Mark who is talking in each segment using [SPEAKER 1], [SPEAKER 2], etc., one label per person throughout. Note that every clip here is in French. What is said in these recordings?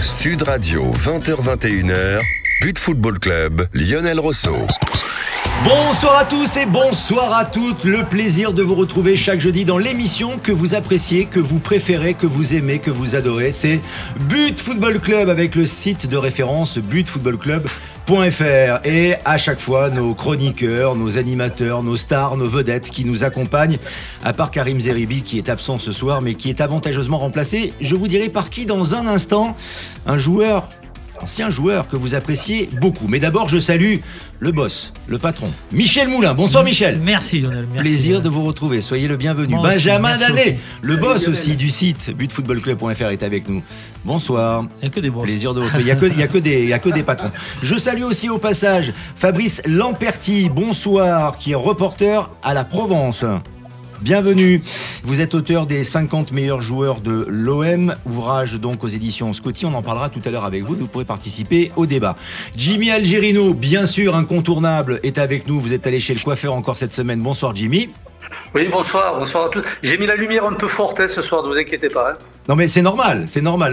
[SPEAKER 1] Sud Radio, 20h-21h, But Football Club, Lionel Rosso.
[SPEAKER 2] Bonsoir à tous et bonsoir à toutes. Le plaisir de vous retrouver chaque jeudi dans l'émission que vous appréciez, que vous préférez, que vous aimez, que vous adorez. C'est But Football Club avec le site de référence butfootballclub.fr. Et à chaque fois, nos chroniqueurs, nos animateurs, nos stars, nos vedettes qui nous accompagnent, à part Karim Zeribi qui est absent ce soir mais qui est avantageusement remplacé, je vous dirai par qui dans un instant. Un ancien joueur que vous appréciez beaucoup. Mais d'abord, je salue le boss, le patron, Michel Moulin. Bonsoir Michel.
[SPEAKER 3] Merci Lionel.
[SPEAKER 2] Plaisir de vous retrouver, soyez le bienvenu. Moi Benjamin Danet, le boss aussi du site butfootballclub.fr est avec nous. Bonsoir.
[SPEAKER 3] Il n'y a que des boss.
[SPEAKER 2] Plaisir de vous retrouver, il n'y a que des patrons. Je salue aussi au passage Fabrice Lamperti, bonsoir, qui est reporter à la Provence. Bienvenue. Vous êtes auteur des 50 meilleurs joueurs de l'OM, ouvrage donc aux éditions Scotty. On en parlera tout à l'heure avec vous. Vous pourrez participer au débat. Jimmy Algerino, bien sûr incontournable, est avec nous. Vous êtes allé chez le coiffeur encore cette semaine. Bonsoir Jimmy.
[SPEAKER 4] Oui, bonsoir à tous. J'ai mis la lumière un peu forte ce soir, ne vous inquiétez pas.
[SPEAKER 2] Non mais c'est normal.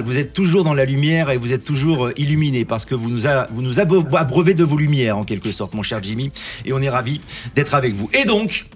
[SPEAKER 2] Vous êtes toujours dans la lumière et vous êtes toujours illuminé parce que vous nous abreuvez de vos lumières en quelque sorte, mon cher Jimmy. Et on est ravis d'être avec vous. Et donc,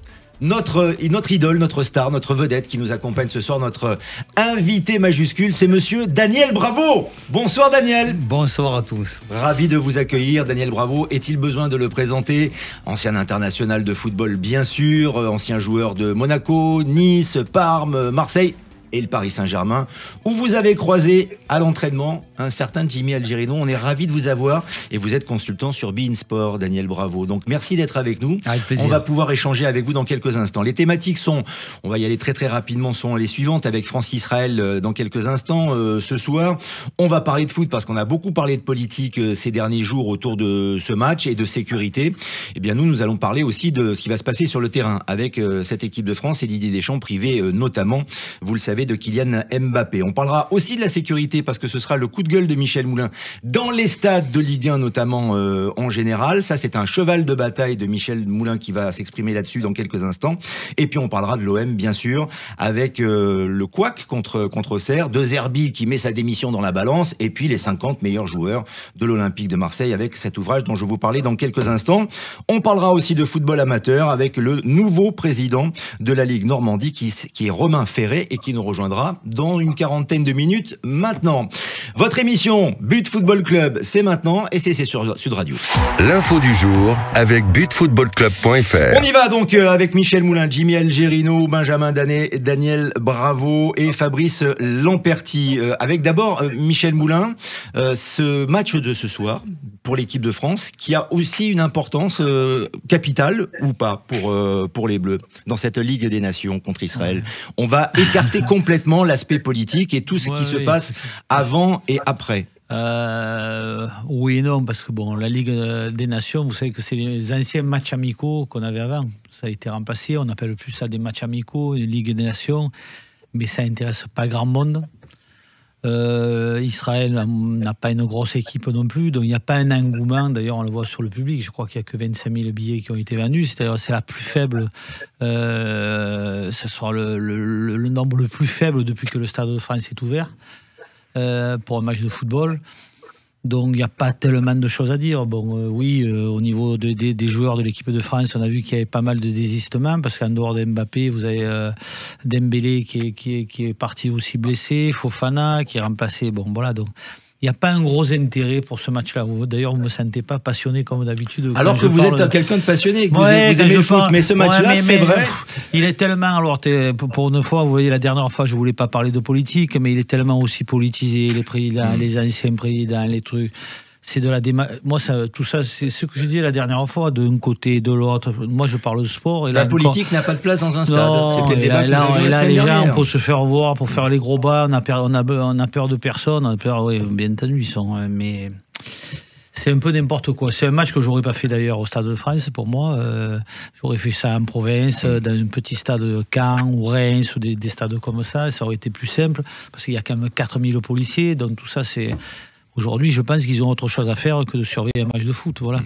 [SPEAKER 2] notre idole, notre star, notre vedette qui nous accompagne ce soir, notre invité majuscule, c'est monsieur Daniel Bravo. Bonsoir Daniel.
[SPEAKER 3] Bonsoir à tous.
[SPEAKER 2] Ravi de vous accueillir, Daniel Bravo. Est-il besoin de le présenter? Ancien international de football bien sûr, ancien joueur de Monaco, Nice, Parme, Marseille et le Paris Saint-Germain, où vous avez croisé à l'entraînement un certain Jimmy Algerino. On est ravis de vous avoir et vous êtes consultant sur beIN Sport, Daniel Bravo. Donc merci d'être avec nous.
[SPEAKER 3] Avec plaisir.
[SPEAKER 2] On va pouvoir échanger avec vous dans quelques instants. Les thématiques sont, on va y aller très très rapidement, sont les suivantes avec Francis Israël dans quelques instants. Ce soir, on va parler de foot parce qu'on a beaucoup parlé de politique ces derniers jours autour de ce match et de sécurité. Eh bien nous allons parler aussi de ce qui va se passer sur le terrain avec cette équipe de France et Didier Deschamps privé notamment, vous le savez, de Kylian Mbappé. On parlera aussi de la sécurité parce que ce sera le coup de gueule de Michel Moulin dans les stades de Ligue 1 notamment en général. Ça c'est un cheval de bataille de Michel Moulin qui va s'exprimer là-dessus dans quelques instants. Et puis on parlera de l'OM bien sûr avec le couac contre Auxerre, de Zerbi qui met sa démission dans la balance et puis les 50 meilleurs joueurs de l'Olympique de Marseille avec cet ouvrage dont je vais vous parler dans quelques instants. On parlera aussi de football amateur avec le nouveau président de la Ligue Normandie qui est Romain Ferré et qui nous rejoindra dans une quarantaine de minutes maintenant. Votre émission But Football Club, c'est maintenant et c'est sur Sud Radio.
[SPEAKER 1] L'info du jour avec butfootballclub.fr.
[SPEAKER 2] On y va donc avec Michel Moulin, Jimmy Algerino, Benjamin Danet, Daniel Bravo et Fabrice Lamperti. Avec d'abord Michel Moulin, ce match de ce soir pour l'équipe de France qui a aussi une importance capitale ou pas pour les Bleus dans cette Ligue des Nations contre Israël. On va écarter complètement l'aspect politique et tout ce qui se passe avant et après.
[SPEAKER 3] Oui et non, parce que bon, la Ligue des Nations, vous savez que c'est les anciens matchs amicaux qu'on avait avant. Ça a été remplacé, on n'appelle plus ça des matchs amicaux, une Ligue des Nations, mais ça n'intéresse pas grand monde. Israël n'a pas une grosse équipe non plus, donc il n'y a pas un engouement. D'ailleurs, on le voit sur le public. Je crois qu'il n'y a que 25 000 billets qui ont été vendus. C'est-à-dire, c'est la plus faible. Ce sera le nombre le plus faible depuis que le Stade de France est ouvert pour un match de football. Donc, il n'y a pas tellement de choses à dire. Bon, oui, au niveau des joueurs de l'équipe de France, on a vu qu'il y avait pas mal de désistements, parce qu'en dehors de Mbappé, vous avez Dembélé qui est parti aussi blessé, Fofana qui est remplacé. Bon, voilà, donc il n'y a pas un gros intérêt pour ce match-là. D'ailleurs, vous ne me sentez pas passionné comme d'habitude.
[SPEAKER 2] Alors que vous êtes quelqu'un de passionné, que vous aimez le foot, mais ce match-là, c'est vrai.
[SPEAKER 3] Il est tellement... Alors, pour une fois, vous voyez, la dernière fois, je ne voulais pas parler de politique, mais il est tellement aussi politisé, les présidents, les anciens présidents, les trucs... C'est de la Moi, tout ça, c'est ce que je disais la dernière fois, d'un côté, de l'autre. Moi, je parle de sport. Et
[SPEAKER 2] la politique n'a pas de place dans un stade. C'était le débat que vous avez eu la
[SPEAKER 3] semaine
[SPEAKER 2] dernière.
[SPEAKER 3] Les gens, pour se faire voir, pour faire les gros bas, on a peur de personne. On a peur, oui, bien entendu, ils sont... Mais c'est un peu n'importe quoi. C'est un match que j'aurais pas fait d'ailleurs au Stade de France, pour moi. J'aurais fait ça en province, dans un petit stade de Caen ou Reims, ou des stades comme ça. Ça aurait été plus simple, parce qu'il y a quand même 4000 policiers. Donc tout ça, c'est... Aujourd'hui, je pense qu'ils ont autre chose à faire que de surveiller un match de foot. Voilà.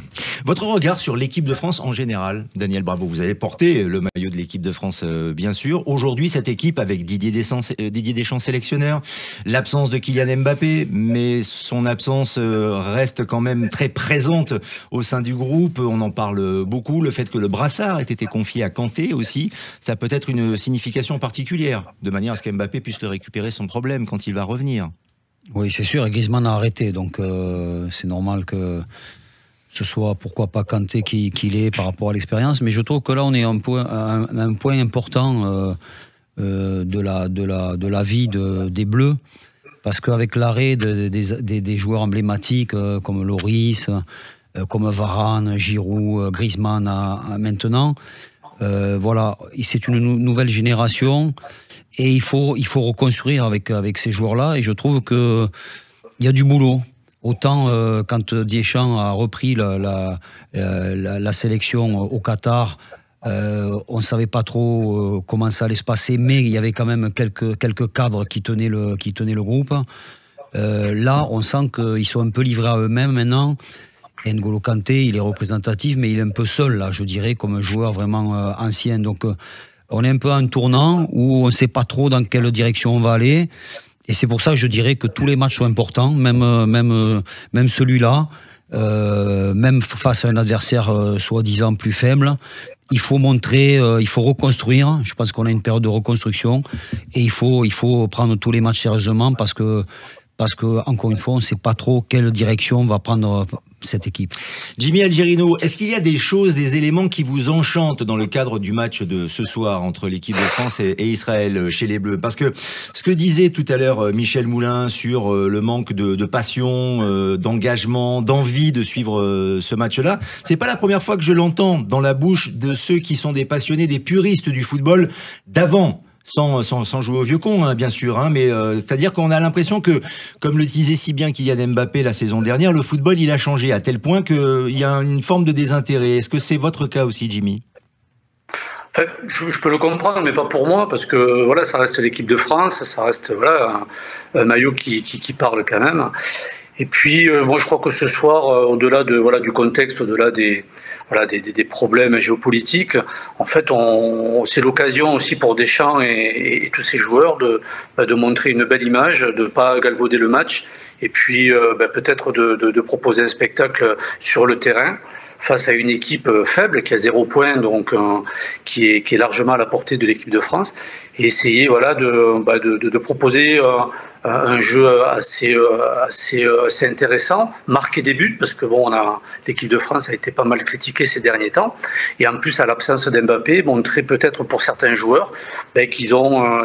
[SPEAKER 2] Votre regard sur l'équipe de France en général, Daniel Bravo, vous avez porté le maillot de l'équipe de France, bien sûr. Aujourd'hui, cette équipe, avec Didier Deschamps sélectionneur, l'absence de Kylian Mbappé, mais son absence reste quand même très présente au sein du groupe. On en parle beaucoup. Le fait que le brassard ait été confié à Kanté aussi, ça peut être une signification particulière, de manière à ce qu'Mbappé puisse le récupérer son problème quand il va revenir.
[SPEAKER 5] Oui, c'est sûr, et Griezmann a arrêté, donc c'est normal que ce soit, pourquoi pas, Kanté qu'il est par rapport à l'expérience, mais je trouve que là on est à un point important de la vie des Bleus, parce qu'avec l'arrêt des joueurs emblématiques comme Lloris, comme Varane, Giroud, Griezmann maintenant, voilà, c'est une nouvelle génération. Et il faut reconstruire avec ces joueurs-là. Et je trouve qu'il y a du boulot. Autant quand Deschamps a repris la sélection au Qatar, on ne savait pas trop comment ça allait se passer, mais il y avait quand même quelques cadres qui tenaient le groupe. Là, on sent qu'ils sont un peu livrés à eux-mêmes maintenant. Et N'Golo Kanté, il est représentatif, mais il est un peu seul, là, je dirais, comme un joueur vraiment ancien. Donc, on est un peu à un tournant où on ne sait pas trop dans quelle direction on va aller. Et c'est pour ça que je dirais que tous les matchs sont importants, même celui-là, même face à un adversaire soi-disant plus faible. Il faut montrer, il faut reconstruire. Je pense qu'on a une période de reconstruction. Et il faut prendre tous les matchs sérieusement parce que encore une fois, on ne sait pas trop quelle direction va prendre cette équipe.
[SPEAKER 2] Jimmy Algerino, est-ce qu'il y a des choses, des éléments qui vous enchantent dans le cadre du match de ce soir entre l'équipe de France et Israël chez les Bleus? Parce que ce que disait tout à l'heure Michel Moulin sur le manque de passion, d'engagement, d'envie de suivre ce match-là, c'est pas la première fois que je l'entends dans la bouche de ceux qui sont des passionnés, des puristes du football d'avant. Sans jouer au vieux con, hein, bien sûr, hein, mais c'est-à-dire qu'on a l'impression que, comme le disait si bien Kylian Mbappé la saison dernière, le football il a changé à tel point qu'il y a une forme de désintérêt. Est-ce que c'est votre cas aussi, Jimmy?
[SPEAKER 4] En fait, je peux le comprendre, mais pas pour moi, parce que voilà, ça reste l'équipe de France, ça reste voilà un maillot qui parle quand même. Et puis, moi, je crois que ce soir, au-delà du contexte, au-delà des problèmes géopolitiques, en fait, c'est l'occasion aussi pour Deschamps et tous ces joueurs de montrer une belle image, de ne pas galvauder le match, et puis peut-être de proposer un spectacle sur le terrain face à une équipe faible qui a 0 point, donc qui est largement à la portée de l'équipe de France, et essayer de proposer un jeu assez intéressant, marquer des buts, parce que l'équipe de France a été pas mal critiquée ces derniers temps, et en plus à l'absence d'Mbappé, montrer peut-être pour certains joueurs qu'ils ont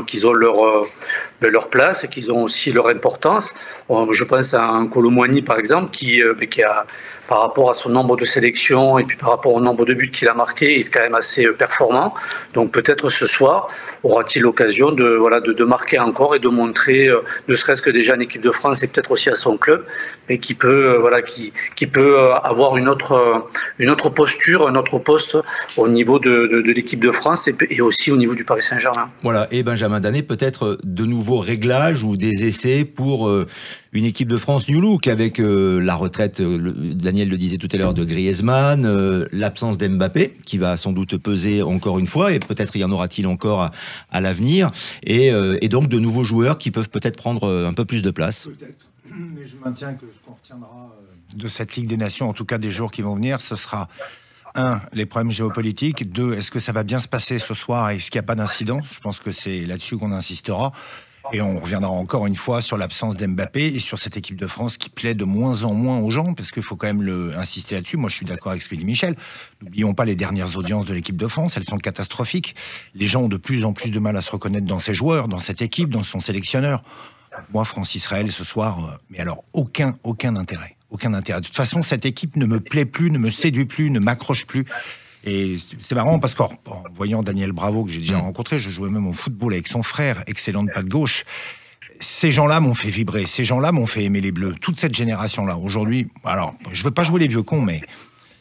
[SPEAKER 4] leur place, qu'ils ont aussi leur importance. Je pense à un Kolo Muani par exemple qui a, par rapport à son nombre de sélections et puis par rapport au nombre de buts qu'il a marqué, il est quand même assez performant. Donc peut-être ce soir aura-t-il l'occasion de marquer encore et de montrer, ne serait-ce que déjà en équipe de France et peut-être aussi à son club, mais qui peut avoir une autre posture, un autre poste au niveau de l'équipe de France et aussi au niveau du Paris Saint-Germain.
[SPEAKER 2] Voilà, et Benjamin Danet, peut-être de nouveaux réglages ou des essais pour une équipe de France New Look avec la retraite, Daniel le disait tout à l'heure, de Griezmann, l'absence d'Mbappé qui va sans doute peser encore une fois, et peut-être y en aura-t-il encore à l'avenir, et donc de nouveaux joueurs qui peuvent peut-être prendre un peu plus de place.
[SPEAKER 6] Peut-être, mais je maintiens que ce qu'on retiendra de cette Ligue des Nations, en tout cas des jours qui vont venir, ce sera 1, les problèmes géopolitiques, 2, est-ce que ça va bien se passer ce soir et est-ce qu'il n'y a pas d'incident? Je pense que c'est là-dessus qu'on insistera. Et on reviendra encore une fois sur l'absence d'Mbappé et sur cette équipe de France qui plaît de moins en moins aux gens, parce qu'il faut quand même insister là-dessus. Moi, je suis d'accord avec ce que dit Michel. N'oublions pas les dernières audiences de l'équipe de France, elles sont catastrophiques. Les gens ont de plus en plus de mal à se reconnaître dans ses joueurs, dans cette équipe, dans son sélectionneur. Moi, France-Israël, ce soir, mais alors aucun intérêt. Aucun intérêt. De toute façon, cette équipe ne me plaît plus, ne me séduit plus, ne m'accroche plus. Et c'est marrant parce qu'en voyant Daniel Bravo, que j'ai déjà rencontré, je jouais même au football avec son frère, excellent de pas de gauche. Ces gens-là m'ont fait vibrer, ces gens-là m'ont fait aimer les Bleus, toute cette génération-là. Aujourd'hui, alors, je veux pas jouer les vieux cons, mais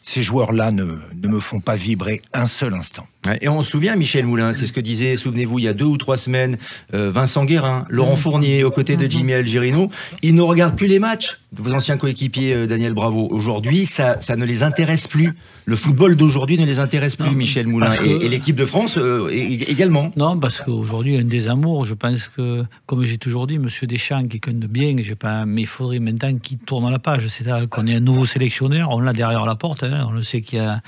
[SPEAKER 6] ces joueurs-là ne me font pas vibrer un seul instant.
[SPEAKER 2] Ouais, et on se souvient, Michel Moulin, c'est ce que disait, souvenez-vous, il y a 2 ou 3 semaines, Vincent Guérin, Laurent Fournier, aux côtés de Jimmy Algerino. Ils ne regardent plus les matchs. Vos anciens coéquipiers, Daniel Bravo. Aujourd'hui, ça ne les intéresse plus. Le football d'aujourd'hui ne les intéresse plus, Michel Moulin. Et l'équipe de France également.
[SPEAKER 3] Non, parce qu'aujourd'hui, un désamour, je pense que, comme j'ai toujours dit, M. Deschamps, quelqu'un de bien, mais il faudrait maintenant qu'il tourne la page. C'est-à-dire qu'on ait un nouveau sélectionneur, on l'a derrière la porte, hein, on le sait qu'il y a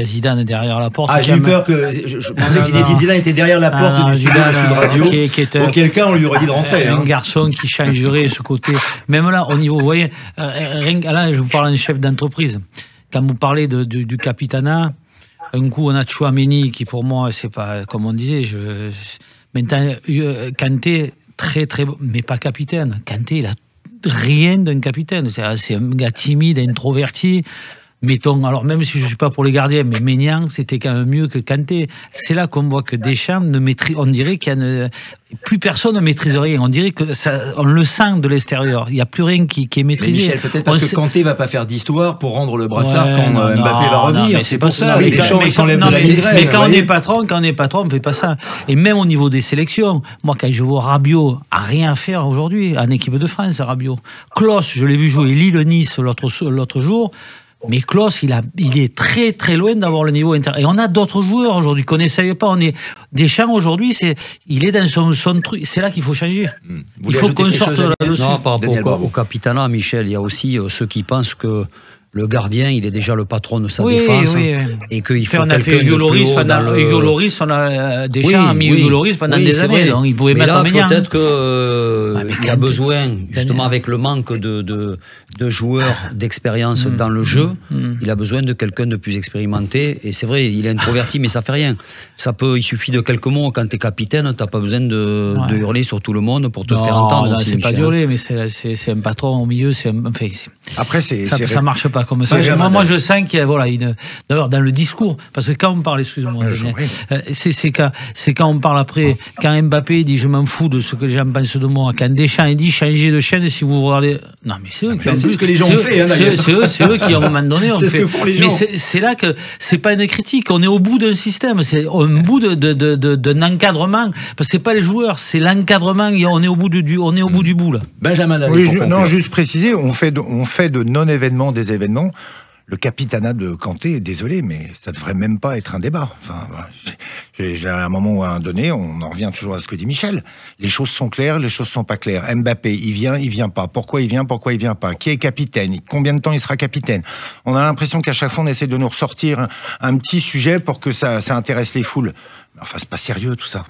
[SPEAKER 3] Zidane derrière la porte.
[SPEAKER 2] Ah, j'ai eu peur que. Je pensais que Zidane était derrière la porte du studio de Sud Radio. Auquel cas, on lui aurait dit de rentrer.
[SPEAKER 3] Un garçon qui changerait ce côté. Même là, au niveau, vous voyez, là, je vous parle d'un chef d'entreprise. Quand vous parlez du capitanat, un coup, on a Tchouaméni, qui pour moi, c'est pas, comme on disait, maintenant, Kanté, très, très, mais pas capitaine. Kanté, il a rien d'un capitaine. C'est un gars timide, introverti. Mettons, alors même si je ne suis pas pour les gardiens, mais Maignan, c'était quand même mieux que Kanté. C'est là qu'on voit que Deschamps ne maîtrise. On dirait plus personne ne maîtrise rien. On dirait que on le sent de l'extérieur. Il n'y a plus rien qui est maîtrisé.
[SPEAKER 2] Mais Michel, peut-être parce que Kanté va pas faire d'histoire pour rendre le brassard quand Mbappé va revenir. C'est pour ça.
[SPEAKER 3] Deschamps, il s'enlève de la migraine. Mais quand on est patron, on fait pas ça. Et même au niveau des sélections, moi, quand je vois Rabiot a rien à faire aujourd'hui en équipe de France, Rabiot. Klose, je l'ai vu jouer Lille-Nice l'autre jour. Mais Klose, il est très très loin d'avoir le niveau inter. Et on a d'autres joueurs aujourd'hui qu'on n'essaye pas. Deschamps aujourd'hui, il est dans son truc. C'est là qu'il faut changer. Il faut qu'on sorte là-dessus.
[SPEAKER 5] Non, par rapport au capitanat, Michel, il y a aussi ceux qui pensent que le gardien, il est déjà le patron de sa défense. Oui. Et qu'il faut quelqu'un de plus haut
[SPEAKER 3] Hugo Lloris, on a Deschamps a mis Hugo Lloris pendant des années. Donc il pouvait mettre Maignan.
[SPEAKER 5] Peut-être qu'il a besoin, justement avec le manque de joueurs d'expérience dans le jeu, il a besoin de quelqu'un de plus expérimenté. Et c'est vrai, il est introverti, mais ça fait rien. Il suffit de quelques mots. Quand tu es capitaine, tu n'as pas besoin de hurler sur tout le monde pour te faire entendre.
[SPEAKER 3] Non, c'est pas d'hurler, mais c'est un patron au milieu.
[SPEAKER 6] Après,
[SPEAKER 3] ça marche pas comme ça. Moi, je sens qu'il y a, d'ailleurs, dans le discours, parce que quand on parle, excusez-moi, c'est quand on parle après, quand Mbappé dit je m'en fous de ce que les gens pensent de moi, quand Deschamps il dit changez de chaîne si vous regardez. Non, mais c'est eux qui
[SPEAKER 2] c'est ce que les gens ont fait.
[SPEAKER 3] C'est eux qui, à un moment donné, ont fait.
[SPEAKER 2] C'est ce que font les gens.
[SPEAKER 3] Mais c'est là que c'est pas une critique. On est au bout d'un système, c'est au bout d'un encadrement. Parce que c'est pas les joueurs, c'est l'encadrement. On est au bout du bout là.
[SPEAKER 2] Benjamin Danet.
[SPEAKER 6] Oui, juste préciser, on fait de non-événements des événements. Le capitanat de Kanté, désolé, mais ça devrait même pas être un débat. Enfin, à un moment ou à un donné, on en revient toujours à ce que dit Michel. Les choses sont claires, les choses sont pas claires. Mbappé, il vient pas. Pourquoi il vient pas? Qui est capitaine? Combien de temps il sera capitaine? On a l'impression qu'à chaque fois, on essaie de nous ressortir un petit sujet pour que ça intéresse les foules. Enfin, c'est pas sérieux tout ça.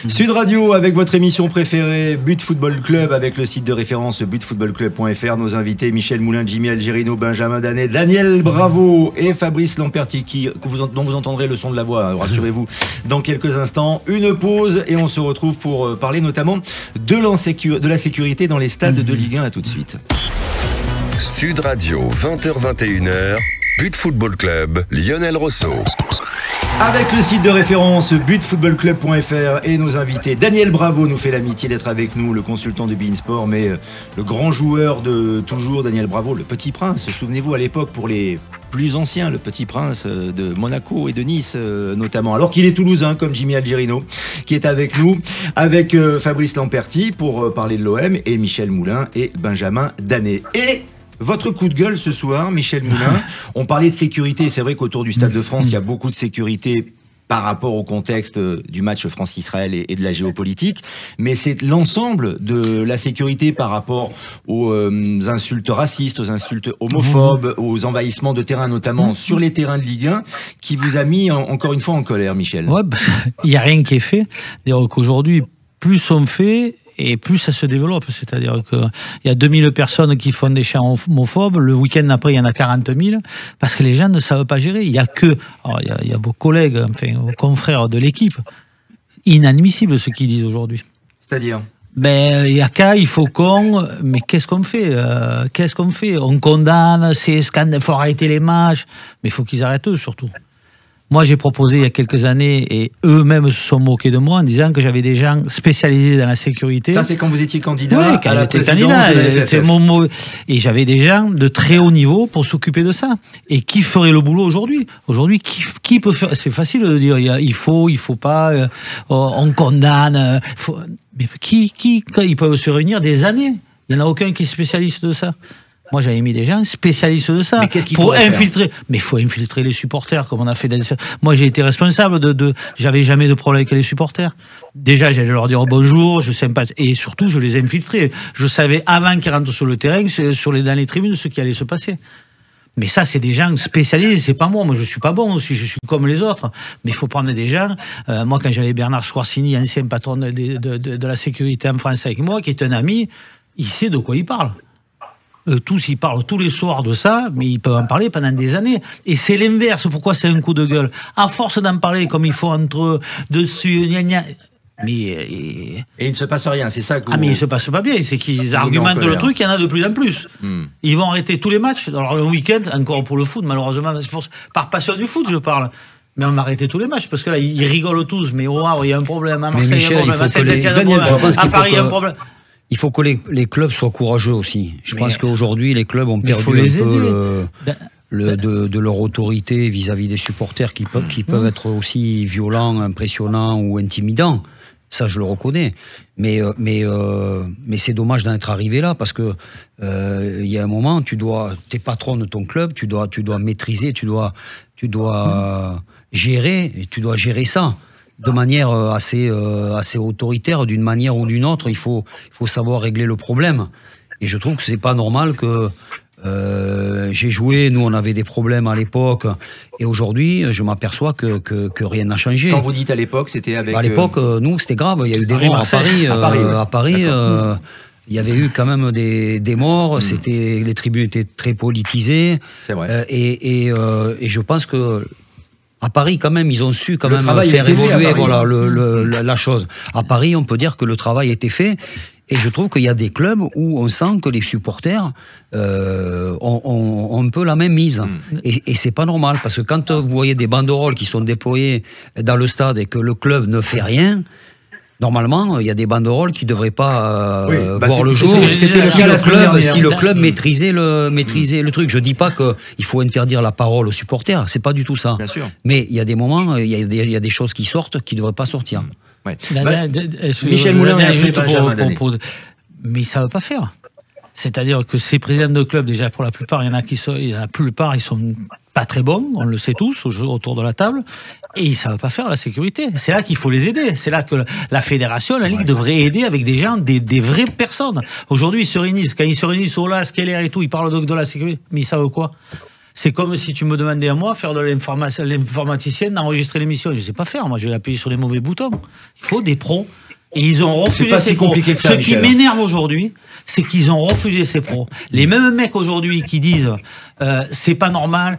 [SPEAKER 2] Sud Radio avec votre émission préférée, But Football Club, avec le site de référence butfootballclub.fr. Nos invités Michel Moulin, Jimmy Algerino, Benjamin Danet, Daniel Bravo et Fabrice Lamperti, dont vous entendrez le son de la voix, rassurez-vous, dans quelques instants. Une pause et on se retrouve pour parler notamment de la sécurité dans les stades de Ligue 1. À tout de suite.
[SPEAKER 1] Sud Radio, 20h-21h, But Football Club, Lionel Rousseau.
[SPEAKER 2] Avec le site de référence butfootballclub.fr et nos invités, Daniel Bravo nous fait l'amitié d'être avec nous, le consultant de beIN Sport, mais le grand joueur de toujours, Daniel Bravo, le Petit Prince. Souvenez-vous à l'époque, pour les plus anciens, le Petit Prince de Monaco et de Nice notamment, alors qu'il est toulousain comme Jimmy Algerino, qui est avec nous, avec Fabrice Lamperti pour parler de l'OM, et Michel Moulin et Benjamin Danet. Et votre coup de gueule ce soir, Michel Moulin, on parlait de sécurité, c'est vrai qu'autour du Stade de France, il y a beaucoup de sécurité par rapport au contexte du match France-Israël et de la géopolitique, mais c'est l'ensemble de la sécurité par rapport aux insultes racistes, aux insultes homophobes, aux envahissements de terrain, notamment sur les terrains de Ligue 1, qui vous a mis encore une fois en colère, Michel.
[SPEAKER 3] Ouais, il n'y a rien qui est fait. C'est-à-dire qu'aujourd'hui, plus on fait, et plus ça se développe, c'est-à-dire qu'il y a 2000 personnes qui font des chants homophobes, le week-end après il y en a 40 000, parce que les gens ne savent pas gérer. Il y a vos collègues, enfin vos confrères de l'équipe, inadmissible ce qu'ils disent aujourd'hui.
[SPEAKER 2] C'est-à-dire ?
[SPEAKER 3] Ben, il y a qu'à, il faut qu'on... Mais qu'est-ce qu'on fait On condamne, c'est scandale, il faut arrêter les matchs, mais il faut qu'ils arrêtent eux surtout. Moi, j'ai proposé il y a quelques années, et eux-mêmes se sont moqués de moi en disant que j'avais des gens spécialisés dans la sécurité.
[SPEAKER 2] Ça, c'est quand vous étiez candidat
[SPEAKER 3] quand
[SPEAKER 2] à la
[SPEAKER 3] j'étais
[SPEAKER 2] présidence
[SPEAKER 3] candidat,
[SPEAKER 2] de la FFF.
[SPEAKER 3] et j'avais des gens de très haut niveau pour s'occuper de ça. Et qui ferait le boulot aujourd'hui? Aujourd'hui, qui peut faire? C'est facile de dire, il faut pas, on condamne. Mais ils peuvent se réunir des années. Il n'y en a aucun qui est spécialiste de ça. Moi, j'avais mis des gens spécialistes de ça.
[SPEAKER 2] Mais qu'est-ce qu'il
[SPEAKER 3] pour
[SPEAKER 2] faudrait
[SPEAKER 3] infiltrer. Mais il faut infiltrer les supporters, comme on a fait. Moi, j'ai été responsable j'avais jamais de problème avec les supporters. Déjà, j'allais leur dire bonjour, je sympathise. Et surtout, je les infiltrais. Je savais avant qu'ils rentrent sur le terrain, dans les tribunes, ce qui allait se passer. Mais ça, c'est des gens spécialisés, c'est pas moi. Moi, je suis pas bon aussi, je suis comme les autres. Mais il faut prendre des gens. Moi, quand j'avais Bernard Squarcini, ancien patron de la sécurité en France avec moi, qui est un ami, il sait de quoi il parle. Tous, ils parlent tous les soirs de ça, mais ils peuvent en parler pendant des années. Et c'est l'inverse. Pourquoi c'est un coup de gueule? À force d'en parler comme il faut entre eux, dessus, gna gna. Mais.
[SPEAKER 2] Et il ne se passe rien, c'est ça que
[SPEAKER 3] mais il ne se passe pas bien. C'est qu'ils argumentent le truc, il y en a de plus en plus. Ils vont arrêter tous les matchs. Alors, le week-end, encore pour le foot, malheureusement, par passion du foot, je parle. Mais on va arrêter tous les matchs, parce que là, ils rigolent tous. Mais au Havre, il y a un problème. À Marseille, il y a un problème. À Saint-Etienne, il y a un problème. À Paris, il y a un problème.
[SPEAKER 5] Il faut que les clubs soient courageux aussi. Je pense qu'aujourd'hui, les clubs ont perdu un peu de leur autorité vis-à-vis des supporters qui peuvent être aussi violents, impressionnants ou intimidants. Ça, je le reconnais. Mais c'est dommage d'en être arrivé là, parce que il y a un moment, t'es patron de ton club, tu dois maîtriser, tu dois gérer, et tu dois gérer ça de manière assez autoritaire, d'une manière ou d'une autre. Il faut savoir régler le problème. Et je trouve que c'est pas normal que j'ai joué, nous on avait des problèmes à l'époque, et aujourd'hui je m'aperçois que rien n'a changé.
[SPEAKER 2] Quand vous dites à l'époque, c'était avec...
[SPEAKER 5] À l'époque, nous c'était grave, il y a eu des morts à Paris. À Paris, il y avait eu quand même des morts, les tribunes étaient très politisées.
[SPEAKER 2] C'est vrai.
[SPEAKER 5] Et je pense que à Paris, quand même, ils ont su quand même faire évoluer la chose. À Paris, on peut dire que le travail a été fait. Et je trouve qu'il y a des clubs où on sent que les supporters ont un peu la même mise. Et c'est pas normal, parce que quand vous voyez des banderoles qui sont déployées dans le stade et que le club ne fait rien, normalement, il y a des banderoles qui ne devraient pas voir le jour si le club maîtrisait le truc. Je ne dis pas qu'il faut interdire la parole aux supporters, c'est pas du tout ça.
[SPEAKER 2] Bien sûr.
[SPEAKER 5] Mais il y a des moments, il y a des choses qui sortent qui ne devraient pas sortir.
[SPEAKER 2] Ouais.
[SPEAKER 3] Michel Moulin, mais ils ne savent pas faire. C'est-à-dire que ces présidents de club, déjà pour la plupart, ils sont pas très bons, on le sait tous autour de la table, et ils ne savent pas faire la sécurité. C'est là qu'il faut les aider. C'est là que la fédération, la Ligue devrait aider avec des gens, des vraies personnes. Aujourd'hui, ils se réunissent. Quand ils se réunissent au LAS, Keller et tout, ils parlent de la sécurité. Mais ils savent quoi? C'est comme si tu me demandais à moi, faire de l'informaticienne, d'enregistrer l'émission. Je ne sais pas faire, moi je vais appuyer sur les mauvais boutons. Il faut des pros. Et ils ont refusé ces pros. Ce qui m'énerve aujourd'hui, c'est qu'ils ont refusé ces pros. Les mêmes mecs aujourd'hui qui disent c'est pas normal,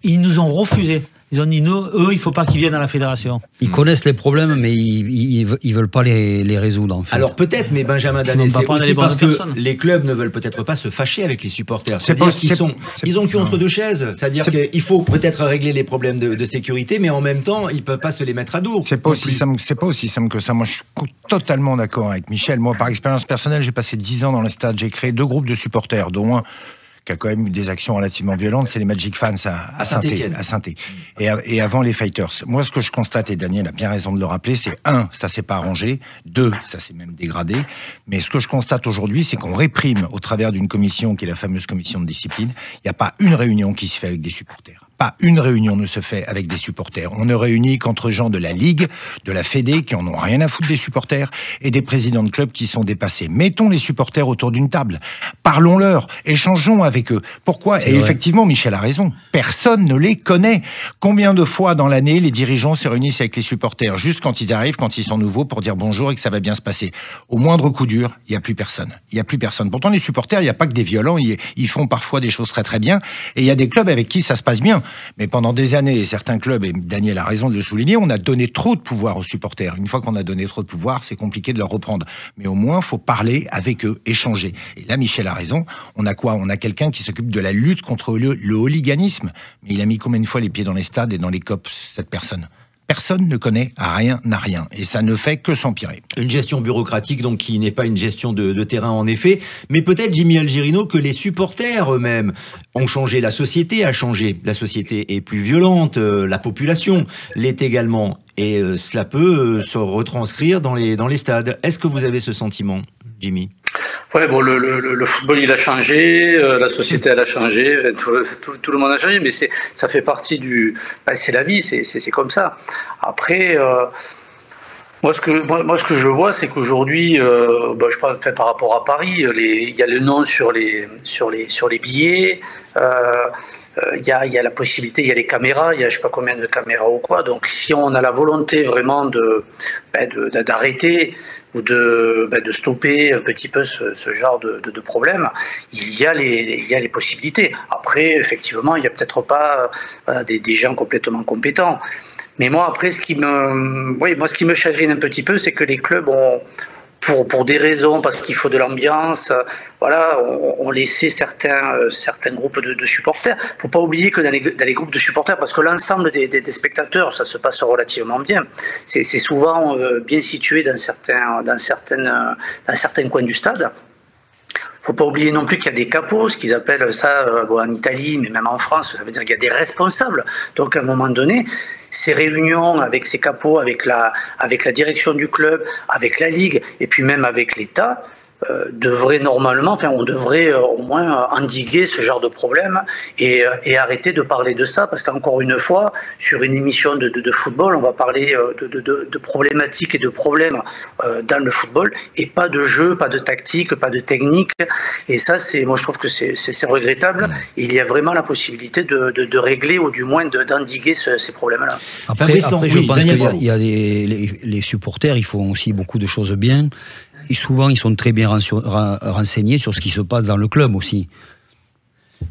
[SPEAKER 3] ils nous ont refusé. Ils ont dit, eux, il ne faut pas qu'ils viennent à la fédération. Ils
[SPEAKER 5] connaissent les problèmes, mais ils ne veulent pas les résoudre, en fait.
[SPEAKER 2] Alors peut-être, mais Benjamin Danet, c'est aussi parce que les clubs ne veulent peut-être pas se fâcher avec les supporters. C'est-à-dire qu'ils ont cul entre deux chaises. C'est-à-dire qu'il faut peut-être régler les problèmes de sécurité, mais en même temps, ils ne peuvent pas se les mettre à dos.
[SPEAKER 6] C'est pas aussi simple que ça. Moi, je suis totalement d'accord avec Michel. Moi, par expérience personnelle, j'ai passé 10 ans dans le stade. J'ai créé 2 groupes de supporters, dont un qui a quand même eu des actions relativement violentes, c'est les Magic Fans à Saint-Étienne. Et avant les Fighters. Moi, ce que je constate, et Daniel a bien raison de le rappeler, c'est 1, ça s'est pas arrangé, 2, ça s'est même dégradé. Mais ce que je constate aujourd'hui, c'est qu'on réprime au travers d'une commission qui est la fameuse commission de discipline. Il n'y a pas une réunion qui se fait avec des supporters. Pas une réunion ne se fait avec des supporters. On ne réunit qu'entre gens de la Ligue, de la Fédé, qui en ont rien à foutre des supporters, et des présidents de clubs qui sont dépassés. Mettons les supporters autour d'une table. Parlons-leur. Échangeons avec eux. Pourquoi ? Et effectivement, Michel a raison. Personne ne les connaît. Combien de fois dans l'année, les dirigeants se réunissent avec les supporters, juste quand ils arrivent, quand ils sont nouveaux, pour dire bonjour et que ça va bien se passer. Au moindre coup dur, il n'y a plus personne. Il n'y a plus personne. Pourtant, les supporters, il n'y a pas que des violents. Ils font parfois des choses très très bien. Et il y a des clubs avec qui ça se passe bien. mais pendant des années, et certains clubs, et Daniel a raison de le souligner, on a donné trop de pouvoir aux supporters. Une fois qu'on a donné trop de pouvoir, c'est compliqué de leur reprendre. Mais au moins, faut parler avec eux, échanger. Et là, Michel a raison. On a quoi? On a quelqu'un qui s'occupe de la lutte contre le hooliganisme. Mais il a mis combien de fois les pieds dans les stades et dans les COP, cette personne? Personne ne connaît rien, n'a rien. Et ça ne fait que s'empirer.
[SPEAKER 2] Une gestion bureaucratique, donc, qui n'est pas une gestion de terrain, en effet. Mais peut-être, Jimmy Algerino, que les supporters eux-mêmes ont changé. La société a changé. La société est plus violente. La population l'est également. Et cela peut se retranscrire dans les stades. Est-ce que vous avez ce sentiment, Jimmy?
[SPEAKER 4] Ouais, bon, le football, il a changé, la société, elle a changé, tout le monde a changé, mais ça fait partie c'est la vie, c'est comme ça. Après, moi, ce que je vois, c'est qu'aujourd'hui, je parle par rapport à Paris, il y a le nom sur les billets, il y a la possibilité, il y a les caméras, il y a je sais pas combien de caméras ou quoi. Donc, si on a la volonté vraiment d'arrêter ou de stopper un petit peu ce genre de problème, il y a les possibilités. Après, effectivement, il n'y a peut-être pas des gens complètement compétents. Mais moi, après, ce qui me chagrine un petit peu, c'est que les clubs ont, pour des raisons, parce qu'il faut de l'ambiance, voilà, on laissé certains groupes de supporters. Il ne faut pas oublier que dans les groupes de supporters, parce que l'ensemble des spectateurs, ça se passe relativement bien. C'est souvent bien situé dans certains coins du stade. Il ne faut pas oublier non plus qu'il y a des capos, ce qu'ils appellent ça en Italie, mais même en France, ça veut dire qu'il y a des responsables. Donc à un moment donné, ces réunions avec ces capots, avec la direction du club, avec la Ligue, et puis même avec l'État, devrait normalement, on devrait au moins endiguer ce genre de problème et arrêter de parler de ça, parce qu'encore une fois, sur une émission de football, on va parler de problématiques et de problèmes dans le football, et pas de jeu, pas de tactique, pas de technique. Et ça, moi je trouve que c'est regrettable. Il y a vraiment la possibilité de régler, ou du moins d'endiguer ces problèmes-là.
[SPEAKER 5] Après, je pense qu'il y a les supporters, ils font aussi beaucoup de choses bien. Et souvent, ils sont très bien renseignés sur ce qui se passe dans le club aussi.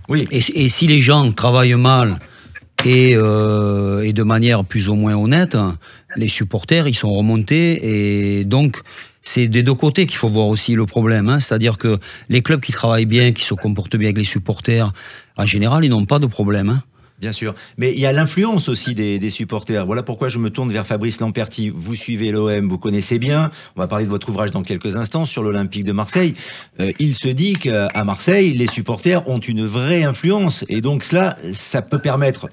[SPEAKER 2] Oui.
[SPEAKER 5] Et si les gens travaillent mal et de manière plus ou moins honnête, les supporters, ils sont remontés. Et donc, c'est des deux côtés qu'il faut voir aussi le problème. Hein. C'est-à-dire que les clubs qui travaillent bien, qui se comportent bien avec les supporters, en général, ils n'ont pas de problème. Hein.
[SPEAKER 2] Bien sûr. Mais il y a l'influence aussi des supporters. Voilà pourquoi je me tourne vers Fabrice Lamperti. Vous suivez l'OM, vous connaissez bien. On va parler de votre ouvrage dans quelques instants sur l'Olympique de Marseille. Il se dit qu'à Marseille, les supporters ont une vraie influence. Et donc ça peut permettre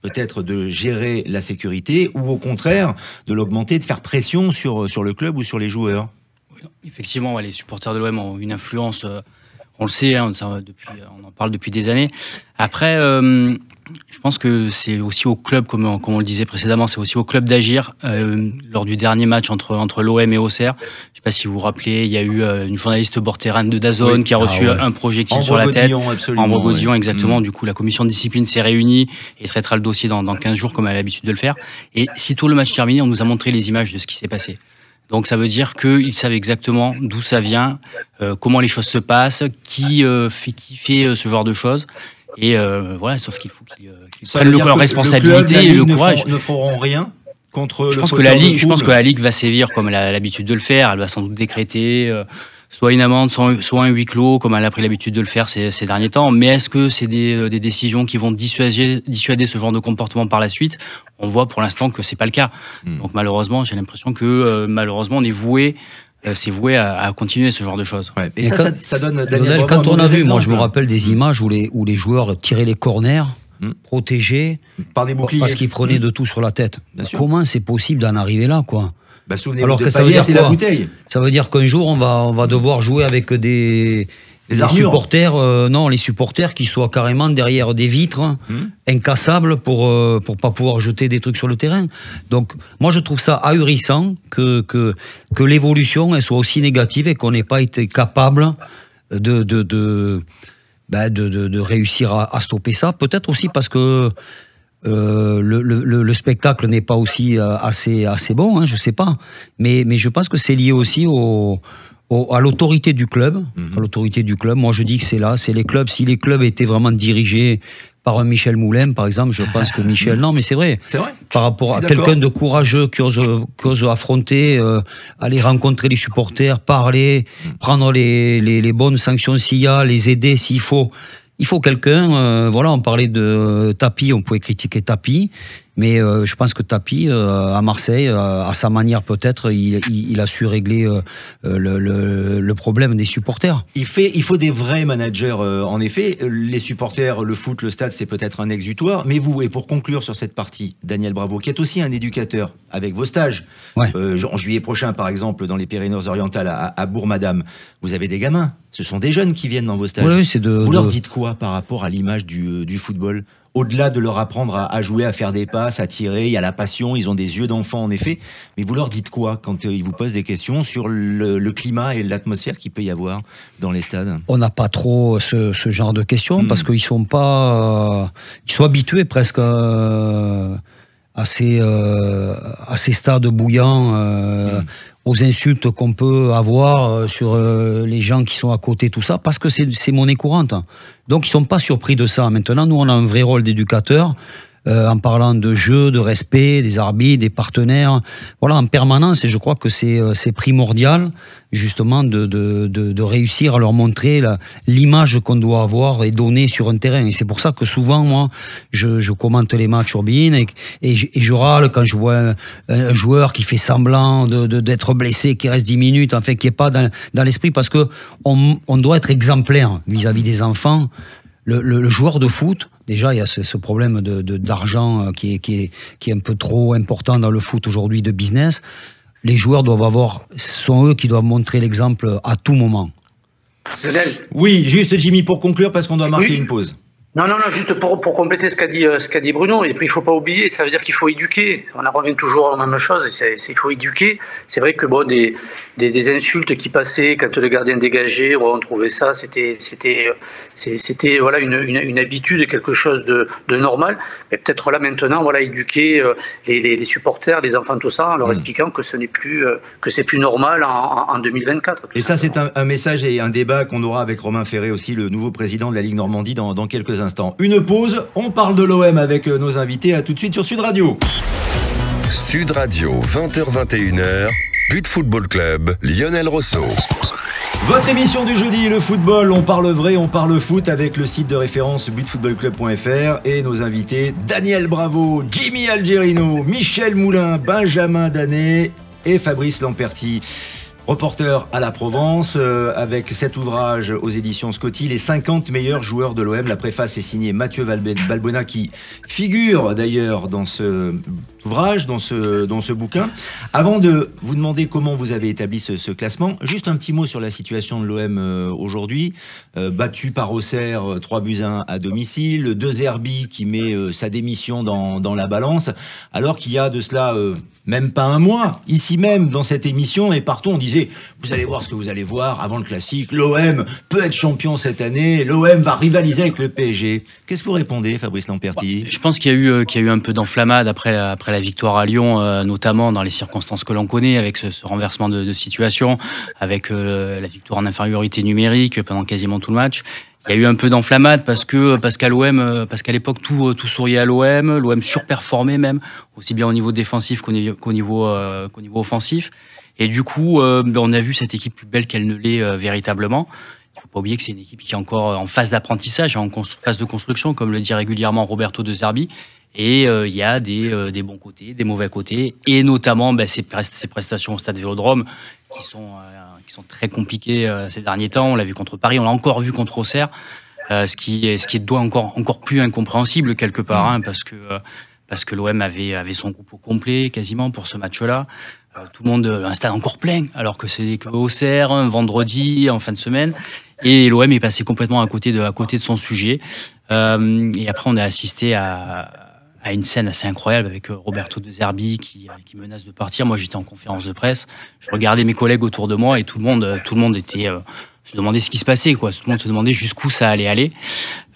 [SPEAKER 2] peut-être de gérer la sécurité, ou au contraire de l'augmenter, de faire pression sur le club ou sur les joueurs.
[SPEAKER 7] Effectivement, les supporters de l'OM ont une influence, on le sait, on en parle depuis des années. Après, je pense que c'est aussi au club, comme on le disait précédemment, c'est aussi au club d'agir. Lors du dernier match entre l'OM et Auxerre, je ne sais pas si vous vous rappelez, il y a eu une journaliste bortérane de DAZN qui a reçu un projectile sur la tête. Ambre Godillon, exactement. Du coup, la commission de discipline s'est réunie et traitera le dossier dans 15 jours, comme elle a l'habitude de le faire. Et sitôt le match terminé, on nous a montré les images de ce qui s'est passé. Donc ça veut dire qu'ils savent exactement d'où ça vient, comment les choses se passent, qui fait ce genre de choses. Et voilà, sauf qu'il faut qu'ils prennent leur responsabilité et le courage.
[SPEAKER 2] Ne feront rien contre
[SPEAKER 7] je pense que la Ligue va sévir comme elle a l'habitude de le faire. Elle va sans doute décréter soit une amende, soit un huis clos, comme elle a pris l'habitude de le faire ces derniers temps. Mais est-ce que c'est des décisions qui vont dissuader ce genre de comportement par la suite? On voit pour l'instant que c'est pas le cas. Donc malheureusement, j'ai l'impression que on est voué. C'est voué à continuer ce genre de choses. Ouais.
[SPEAKER 2] Et ça donne, Daniel,
[SPEAKER 5] quand on a vu, moi je me rappelle des images où les joueurs tiraient les corners, protégés,
[SPEAKER 2] par des boucliers,
[SPEAKER 5] parce qu'ils prenaient de tout sur la tête. Comment c'est possible d'en arriver là, quoi?
[SPEAKER 2] Alors que ça veut dire quoi? La bouteille.
[SPEAKER 5] Ça veut dire qu'un jour on va devoir jouer avec des supporters, les supporters qui soient carrément derrière des vitres incassables pour pas pouvoir jeter des trucs sur le terrain. Donc moi je trouve ça ahurissant que l'évolution elle soit aussi négative et qu'on n'ait pas été capable de réussir à stopper ça. Peut-être aussi parce que le spectacle n'est pas aussi assez bon, hein, je sais pas. Mais je pense que c'est lié aussi à l'autorité du club. À l'autorité du club. Moi, je dis que c'est les clubs. Si les clubs étaient vraiment dirigés par un Michel Moulin, par exemple. Je pense que Michel... Non, mais c'est vrai.
[SPEAKER 2] C'est vrai.
[SPEAKER 5] Par rapport à quelqu'un de courageux qui ose affronter, aller rencontrer les supporters, parler, prendre les bonnes sanctions s'il y a, les aider s'il faut. Il faut quelqu'un, voilà, on parlait de Tapi, on pouvait critiquer Tapi, mais je pense que Tapi, à Marseille, à sa manière peut-être, il a su régler le problème des supporters.
[SPEAKER 2] Il faut des vrais managers, en effet. Les supporters, le foot, le stade, c'est peut-être un exutoire. Mais vous, et pour conclure sur cette partie, Daniel Bravo, qui est aussi un éducateur, avec vos stages,
[SPEAKER 5] Ouais.
[SPEAKER 2] En juillet prochain, par exemple, dans les Pyrénées-Orientales, à Bourg-Madame, vous avez des gamins. Ce sont des jeunes qui viennent dans vos stages.
[SPEAKER 5] Oui, c'est
[SPEAKER 2] Vous leur dites quoi par rapport à l'image du football ? Au-delà de leur apprendre à jouer, à faire des passes, à tirer, il y a la passion, ils ont des yeux d'enfant en effet. Mais vous leur dites quoi quand ils vous posent des questions sur le climat et l'atmosphère qu'il peut y avoir dans les stades ?
[SPEAKER 5] On n'a pas trop ce genre de questions parce qu'ils sont pas, ils sont habitués presque à ces stades bouillants, aux insultes qu'on peut avoir sur les gens qui sont à côté, tout ça, parce que c'est monnaie courante. Donc ils sont pas surpris de ça. Maintenant, nous, on a un vrai rôle d'éducateur. En parlant de jeu, de respect, des arbitres, des partenaires, voilà, en permanence, et je crois que c'est primordial, justement, de réussir à leur montrer l'image qu'on doit avoir et donner sur un terrain. Et c'est pour ça que souvent, moi, je commente les matchs sur beIN et je râle quand je vois un joueur qui fait semblant d'être blessé, qui reste 10 minutes, en fait, qui n'est pas dans l'esprit, parce que on doit être exemplaire vis-à-vis des enfants. Le joueur de foot, déjà, il y a ce problème d'argent qui est un peu trop important dans le foot aujourd'hui, de business. Les joueurs sont eux qui doivent montrer l'exemple à tout moment.
[SPEAKER 4] Lionel ?
[SPEAKER 2] Oui, juste Jimmy, pour conclure, parce qu'on doit marquer une pause.
[SPEAKER 4] Non, juste pour compléter ce qu'a dit Bruno, et puis il faut pas oublier, ça veut dire qu'il faut éduquer. On en revient toujours à la même chose, il faut éduquer. C'est vrai que bon, des insultes qui passaient quand le gardien dégageait, on trouvait ça, c'était voilà une habitude, quelque chose de normal. Mais peut-être là maintenant, voilà, éduquer les supporters, les enfants, tout ça, en leur expliquant que ce n'est plus que c'est plus normal en 2024.
[SPEAKER 2] Et ça, c'est un message et un débat qu'on aura avec Romain Ferré aussi, le nouveau président de la Ligue Normandie, dans quelques instants. Une pause, on parle de l'OM avec nos invités. À tout de suite sur Sud Radio.
[SPEAKER 1] Sud Radio, 20h-21h, But Football Club, Lionel Rosso.
[SPEAKER 2] Votre émission du jeudi, le football, on parle vrai, on parle foot avec le site de référence butfootballclub.fr et nos invités Daniel Bravo, Jimmy Algerino, Michel Moulin, Benjamin Danet et Fabrice Lamperti. Reporter à la Provence, avec cet ouvrage aux éditions Scotty, les 50 meilleurs joueurs de l'OM. La préface est signée Mathieu Valbuena, qui figure d'ailleurs dans ce ouvrage, dans ce bouquin. Avant de vous demander comment vous avez établi ce classement, juste un petit mot sur la situation de l'OM aujourd'hui. Battu par Auxerre, 3-1 à domicile. De Zerbi qui met sa démission dans la balance, alors qu'il y a de cela... même pas un mois, ici même, dans cette émission, et partout on disait, vous allez voir ce que vous allez voir, avant le classique, l'OM peut être champion cette année, l'OM va rivaliser avec le PSG. Qu'est-ce que vous répondez, Fabrice Lamperti ?
[SPEAKER 7] Je pense qu'il y a eu un peu d'enflammade après la victoire à Lyon, notamment dans les circonstances que l'on connaît, avec ce renversement de situation, avec la victoire en infériorité numérique pendant quasiment tout le match. Il y a eu un peu d'enflammade parce qu'à l'époque tout souriait à l'OM surperformait même, aussi bien au niveau défensif qu'au niveau offensif. Et du coup, on a vu cette équipe plus belle qu'elle ne l'est véritablement. Il ne faut pas oublier que c'est une équipe qui est encore en phase d'apprentissage, en phase de construction, comme le dit régulièrement Roberto De Zerbi. Et il y a des bons côtés, des mauvais côtés, et notamment ces prestations au Stade Vélodrome qui sont très compliquées ces derniers temps. On l'a vu contre Paris, on l'a encore vu contre Auxerre, ce qui est encore plus incompréhensible quelque part, hein, parce que l'OM avait son groupe au complet quasiment pour ce match-là. Tout le monde, un stade encore plein, alors que c'est Auxerre, un vendredi, en fin de semaine, et l'OM est passé complètement à côté de son sujet. Et après, on a assisté à une scène assez incroyable avec Roberto De Zerbi qui menace de partir. Moi, j'étais en conférence de presse. Je regardais mes collègues autour de moi et tout le monde était se demandait ce qui se passait, quoi. Tout le monde se demandait jusqu'où ça allait aller.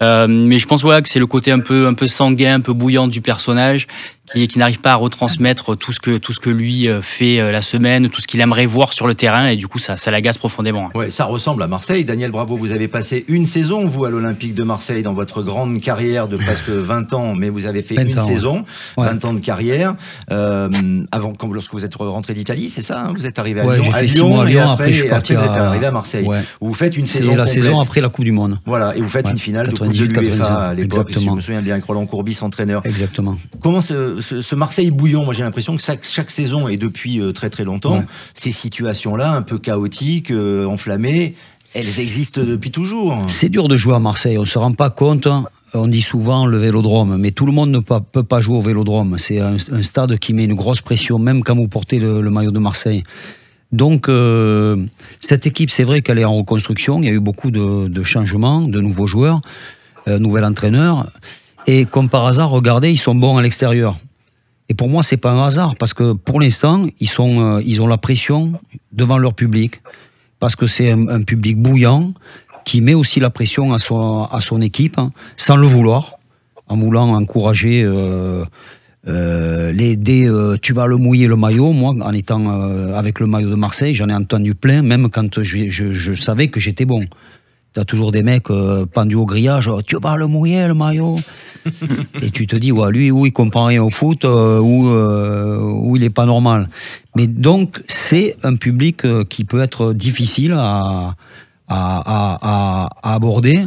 [SPEAKER 7] Mais je pense que c'est le côté un peu sanguin, un peu bouillant du personnage qui n'arrive pas à retransmettre tout ce que lui fait la semaine, tout ce qu'il aimerait voir sur le terrain, et du coup ça l'agace profondément.
[SPEAKER 2] Ouais, ça ressemble à Marseille. Daniel Bravo, vous avez passé une saison, vous, à l'Olympique de Marseille, dans votre grande carrière de presque 20 ans, mais vous avez fait une saison, 20 ans de carrière, lorsque vous êtes rentré d'Italie, c'est ça, hein, vous êtes arrivé à Lyon,
[SPEAKER 5] j'ai fait 6 mois à Lyon, après je suis parti
[SPEAKER 2] vous êtes arrivé à Marseille.
[SPEAKER 5] Ouais.
[SPEAKER 2] Vous faites une saison
[SPEAKER 5] C'est la
[SPEAKER 2] complète.
[SPEAKER 5] saison après la Coupe du Monde.
[SPEAKER 2] Voilà, et vous faites une finale de Coupe de l'UEFA à l'époque, si je me souviens bien, avec Roland Courbis, entraîneur.
[SPEAKER 5] Exactement.
[SPEAKER 2] Comment ce Marseille bouillon, moi j'ai l'impression que chaque saison, et depuis très très longtemps, ces situations-là, un peu chaotiques, enflammées, elles existent depuis toujours.
[SPEAKER 5] C'est dur de jouer à Marseille, on ne se rend pas compte. On dit souvent le Vélodrome, mais tout le monde ne peut pas jouer au Vélodrome. C'est un stade qui met une grosse pression, même quand vous portez le maillot de Marseille. Donc, cette équipe, c'est vrai qu'elle est en reconstruction. Il y a eu beaucoup de changements, de nouveaux joueurs, nouvel entraîneur. Et comme par hasard, regardez, ils sont bons à l'extérieur. Et pour moi, c'est pas un hasard, parce que pour l'instant, ils ont la pression devant leur public, parce que c'est un public bouillant, qui met aussi la pression à son équipe, hein, sans le vouloir, en voulant encourager tu vas le mouiller le maillot. Moi, en étant avec le maillot de Marseille, j'en ai entendu plein, même quand je savais que j'étais bon. T'as toujours des mecs pendus au grillage, tu vas le mouiller le maillot. Et tu te dis, ouais, lui, où il comprend rien au foot, où il est pas normal. Mais donc, c'est un public qui peut être difficile à aborder.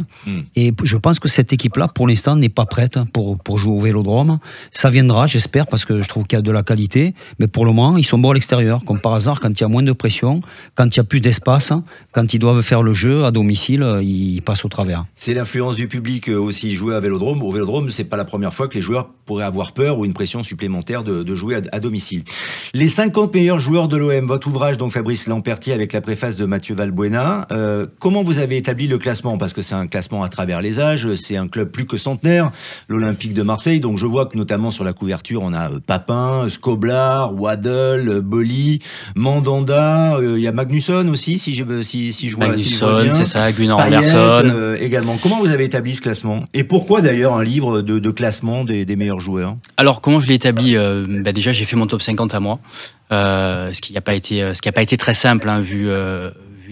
[SPEAKER 5] Et je pense que cette équipe-là, pour l'instant, n'est pas prête pour jouer au Vélodrome. Ça viendra, j'espère, parce que je trouve qu'il y a de la qualité. Mais pour le moment, ils sont bons à l'extérieur. Comme par hasard, quand il y a moins de pression, quand il y a plus d'espace, quand ils doivent faire le jeu à domicile, ils passent au travers.
[SPEAKER 2] C'est l'influence du public aussi, jouer à Vélodrome. Au Vélodrome, c'est pas la première fois que les joueurs pourraient avoir peur ou une pression supplémentaire de jouer à domicile. Les 50 meilleurs joueurs de l'OM, votre ouvrage, donc Fabrice Lampertier, avec la préface de Mathieu Valbuena. Comment vous avez établi le classement? Parce que c'est un classement à travers les âges, c'est un club plus que centenaire, l'Olympique de Marseille. Donc je vois que notamment sur la couverture, on a Papin, Skoblar, Waddle, Boli, Mandanda, il y a Magnusson aussi, si je vois bien.
[SPEAKER 7] C'est ça, Gunnar
[SPEAKER 2] Payet,
[SPEAKER 7] Anderson.
[SPEAKER 2] Également. Comment vous avez établi ce classement? Et pourquoi d'ailleurs un livre de classement des meilleurs joueurs?
[SPEAKER 7] Alors comment je l'ai établi? Déjà j'ai fait mon top 50 à moi, ce qui n'a pas été très simple, hein, vu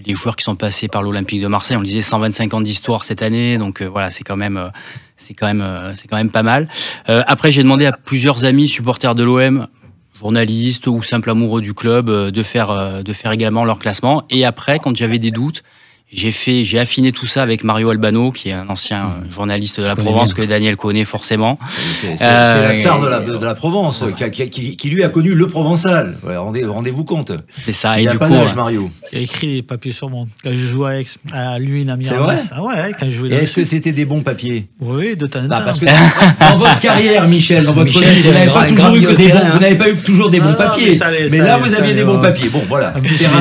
[SPEAKER 7] les joueurs qui sont passés par l'Olympique de Marseille. On le disait, 125 ans d'histoire cette année, donc voilà, c'est quand même pas mal. Après, j'ai demandé à plusieurs amis supporters de l'OM, journalistes ou simples amoureux du club, de faire également leur classement. Et après, quand j'avais des doutes, j'ai affiné tout ça avec Mario Albano, qui est un ancien journaliste de la Provence, que Daniel connaît forcément.
[SPEAKER 2] C'est la star de la Provence, qui lui a connu le Provençal. Ouais, rendez-vous compte.
[SPEAKER 7] C'est ça.
[SPEAKER 2] Il n'a pas d'âge, Mario.
[SPEAKER 3] Il a écrit les papiers sur moi. Quand je jouais à lui, Nami.
[SPEAKER 2] C'est vrai?
[SPEAKER 3] Ah ouais, quand je jouais.
[SPEAKER 2] Et est-ce que c'était des bons papiers?
[SPEAKER 3] Oui, de temps en temps.
[SPEAKER 2] Parce que dans votre carrière, Michel, dans votre vie, vous n'avez pas eu toujours des bons papiers. Mais là, vous aviez des bons papiers. Bon, voilà.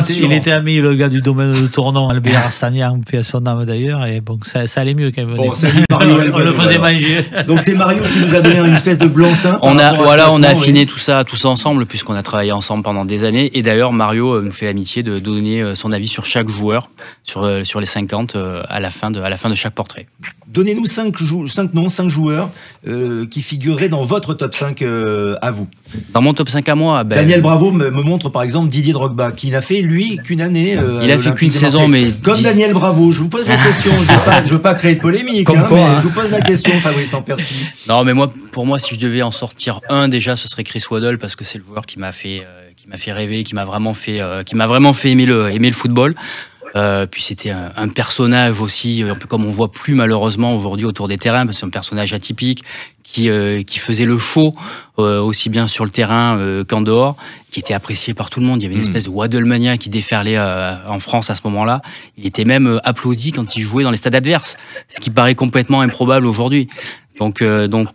[SPEAKER 3] Il était ami, le gars du domaine de Tournon, Albert Stagnan, paix à son âme d'ailleurs, et bon, ça allait mieux quand même.
[SPEAKER 2] Bon, salut Mario.
[SPEAKER 3] On le faisait manger.
[SPEAKER 2] Donc c'est Mario qui nous a donné une espèce de blanc-seing.
[SPEAKER 7] On a affiné tout ça ensemble, puisqu'on a travaillé ensemble pendant des années. Et d'ailleurs, Mario nous fait l'amitié de donner son avis sur chaque joueur, sur les 50, à la fin de chaque portrait.
[SPEAKER 2] Donnez-nous 5 joueurs qui figuraient dans votre top 5 à vous.
[SPEAKER 7] Dans mon top 5 à moi,
[SPEAKER 2] Daniel Bravo me montre par exemple Didier Drogba, qui n'a fait lui qu'une année.
[SPEAKER 7] Il a fait qu'une saison, mais
[SPEAKER 2] comme Daniel Bravo. Je vous pose la question. Je veux pas créer de polémique, mais je vous pose la question, Fabrice Lampertier.
[SPEAKER 7] Non, mais pour moi, si je devais en sortir un, déjà, ce serait Chris Waddle, parce que c'est le joueur qui m'a fait rêver, qui m'a vraiment fait aimer le football. Puis c'était un personnage aussi, un peu comme on voit plus malheureusement aujourd'hui autour des terrains, parce que c'est un personnage atypique qui faisait le show aussi bien sur le terrain qu'en dehors, qui était apprécié par tout le monde. Il y avait une espèce de Waddlemania qui déferlait en France à ce moment-là. Il était même applaudi quand il jouait dans les stades adverses, ce qui paraît complètement improbable aujourd'hui. Donc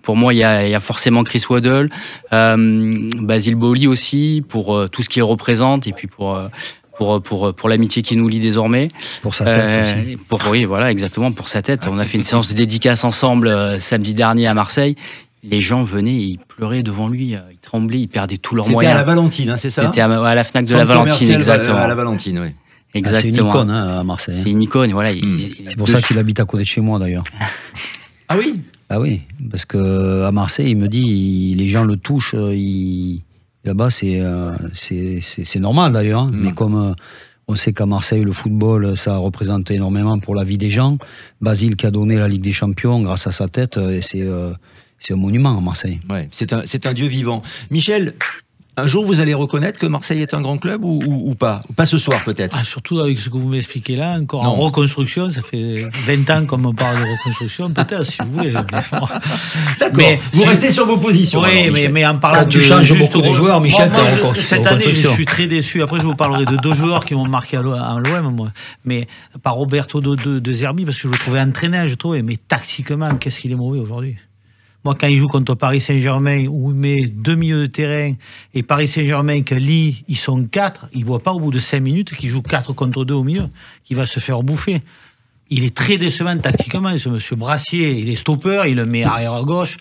[SPEAKER 7] pour moi, il y a forcément Chris Waddle, Basile Boli aussi, pour tout ce qu'il représente, et puis pour l'amitié qui nous lie désormais.
[SPEAKER 5] Pour sa tête aussi.
[SPEAKER 7] Oui, voilà, exactement, pour sa tête. On a fait une séance de dédicace ensemble samedi dernier à Marseille. Les gens venaient, ils pleuraient devant lui, ils tremblaient, ils perdaient tous leurs moyens.
[SPEAKER 2] C'était à la Valentine, hein, c'est ça?
[SPEAKER 7] C'était à la Fnac de la Valentine, exactement.
[SPEAKER 2] À la Valentine, oui.
[SPEAKER 7] Exactement.
[SPEAKER 5] C'est une icône à Marseille.
[SPEAKER 7] C'est une icône, voilà.
[SPEAKER 5] C'est pour ça qu'il habite à côté de chez moi d'ailleurs.
[SPEAKER 2] Ah oui?
[SPEAKER 5] Ah oui, parce qu'à Marseille, il me dit, les gens le touchent, là-bas, c'est normal d'ailleurs, hein, mais comme on sait qu'à Marseille, le football, ça représente énormément pour la vie des gens. Basile qui a donné la Ligue des Champions grâce à sa tête, c'est un monument à Marseille.
[SPEAKER 2] Ouais, c'est un dieu vivant. Michel, un jour vous allez reconnaître que Marseille est un grand club ou pas? Pas ce soir peut-être.
[SPEAKER 3] Ah, surtout avec ce que vous m'expliquez là, encore en reconstruction, ça fait 20 ans qu'on me parle de reconstruction, peut-être si vous voulez.
[SPEAKER 2] D'accord, vous restez sur vos positions.
[SPEAKER 3] Oui,
[SPEAKER 2] alors,
[SPEAKER 3] mais en parlant
[SPEAKER 5] quand tu changes beaucoup de joueurs, Michel,
[SPEAKER 3] cette année je suis très déçu. Après je vous parlerai de 2 joueurs qui m'ont marqué à l'OM, moi. Mais par Roberto de Zerbi, parce que je le trouvais entraîneur, je trouvais, mais tactiquement, qu'est-ce qu'il est mauvais aujourd'hui. Moi, quand il joue contre Paris Saint-Germain, où il met 2 milieux de terrain, et Paris Saint-Germain, que Lille, ils sont 4, il ne voit pas au bout de 5 minutes qu'il joue 4 contre 2 au milieu, qu'il va se faire bouffer. Il est très décevant tactiquement, ce monsieur Brassier, il est stopper, il le met arrière à gauche.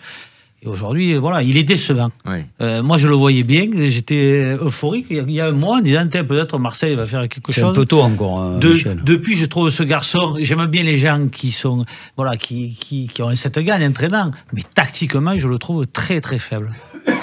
[SPEAKER 3] Et aujourd'hui, voilà, il est décevant.
[SPEAKER 2] Oui.
[SPEAKER 3] Moi, je le voyais bien, j'étais euphorique. Il y a un mois, en disant, peut-être Marseille va faire quelque chose.
[SPEAKER 5] C'est un peu tôt encore, Michel.
[SPEAKER 3] Depuis, je trouve ce garçon, j'aime bien les gens qui sont, voilà, qui ont cette gagne entraînant, mais tactiquement, je le trouve très, très faible.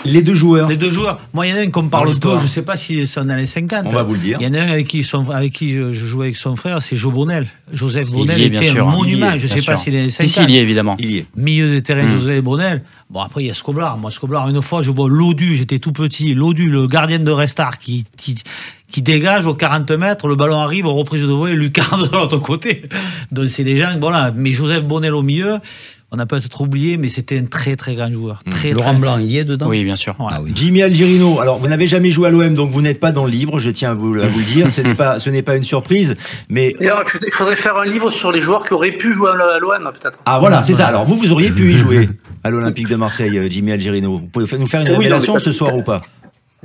[SPEAKER 2] Les 2 joueurs.
[SPEAKER 3] Les 2 joueurs. Moi, il y en a un qu'on parle peu, je ne sais pas s'ils sont dans les 50.
[SPEAKER 2] On va vous le dire.
[SPEAKER 3] Il y en a un avec qui je jouais avec son frère, c'est Joseph Brunel.
[SPEAKER 7] Il y est,
[SPEAKER 3] était un monument. Je ne sais pas
[SPEAKER 7] sûr.
[SPEAKER 3] s'il est dans les 50.
[SPEAKER 7] Si, il y est, évidemment.
[SPEAKER 2] Il y est.
[SPEAKER 3] Milieu de terrain, Joseph Brunel. Bon, après, il y a Scoblar. Moi, Scoblar, une fois, je vois Lodu, j'étais tout petit. Lodu, le gardien de Restart, qui dégage aux 40 mètres, le ballon arrive, aux reprises de volée, Lucarne de l'autre côté. Donc, c'est des gens, voilà. Mais Joseph Brunel au milieu, on a peut-être oublié, mais c'était un très, très grand joueur.
[SPEAKER 5] Laurent Blanc, il y est dedans?
[SPEAKER 7] Oui, bien sûr.
[SPEAKER 3] Ouais.
[SPEAKER 5] Ah oui.
[SPEAKER 2] Jimmy Algerino, alors vous n'avez jamais joué à l'OM, donc vous n'êtes pas dans le livre, je tiens à vous le dire, ce n'est pas une surprise, mais...
[SPEAKER 4] D'ailleurs, il faudrait faire un livre sur les joueurs qui auraient pu jouer à l'OM, peut-être.
[SPEAKER 2] Ah voilà, c'est ça, alors vous auriez pu y jouer à l'Olympique de Marseille, Jimmy Algerino. Vous pouvez nous faire une révélation ce soir ou pas?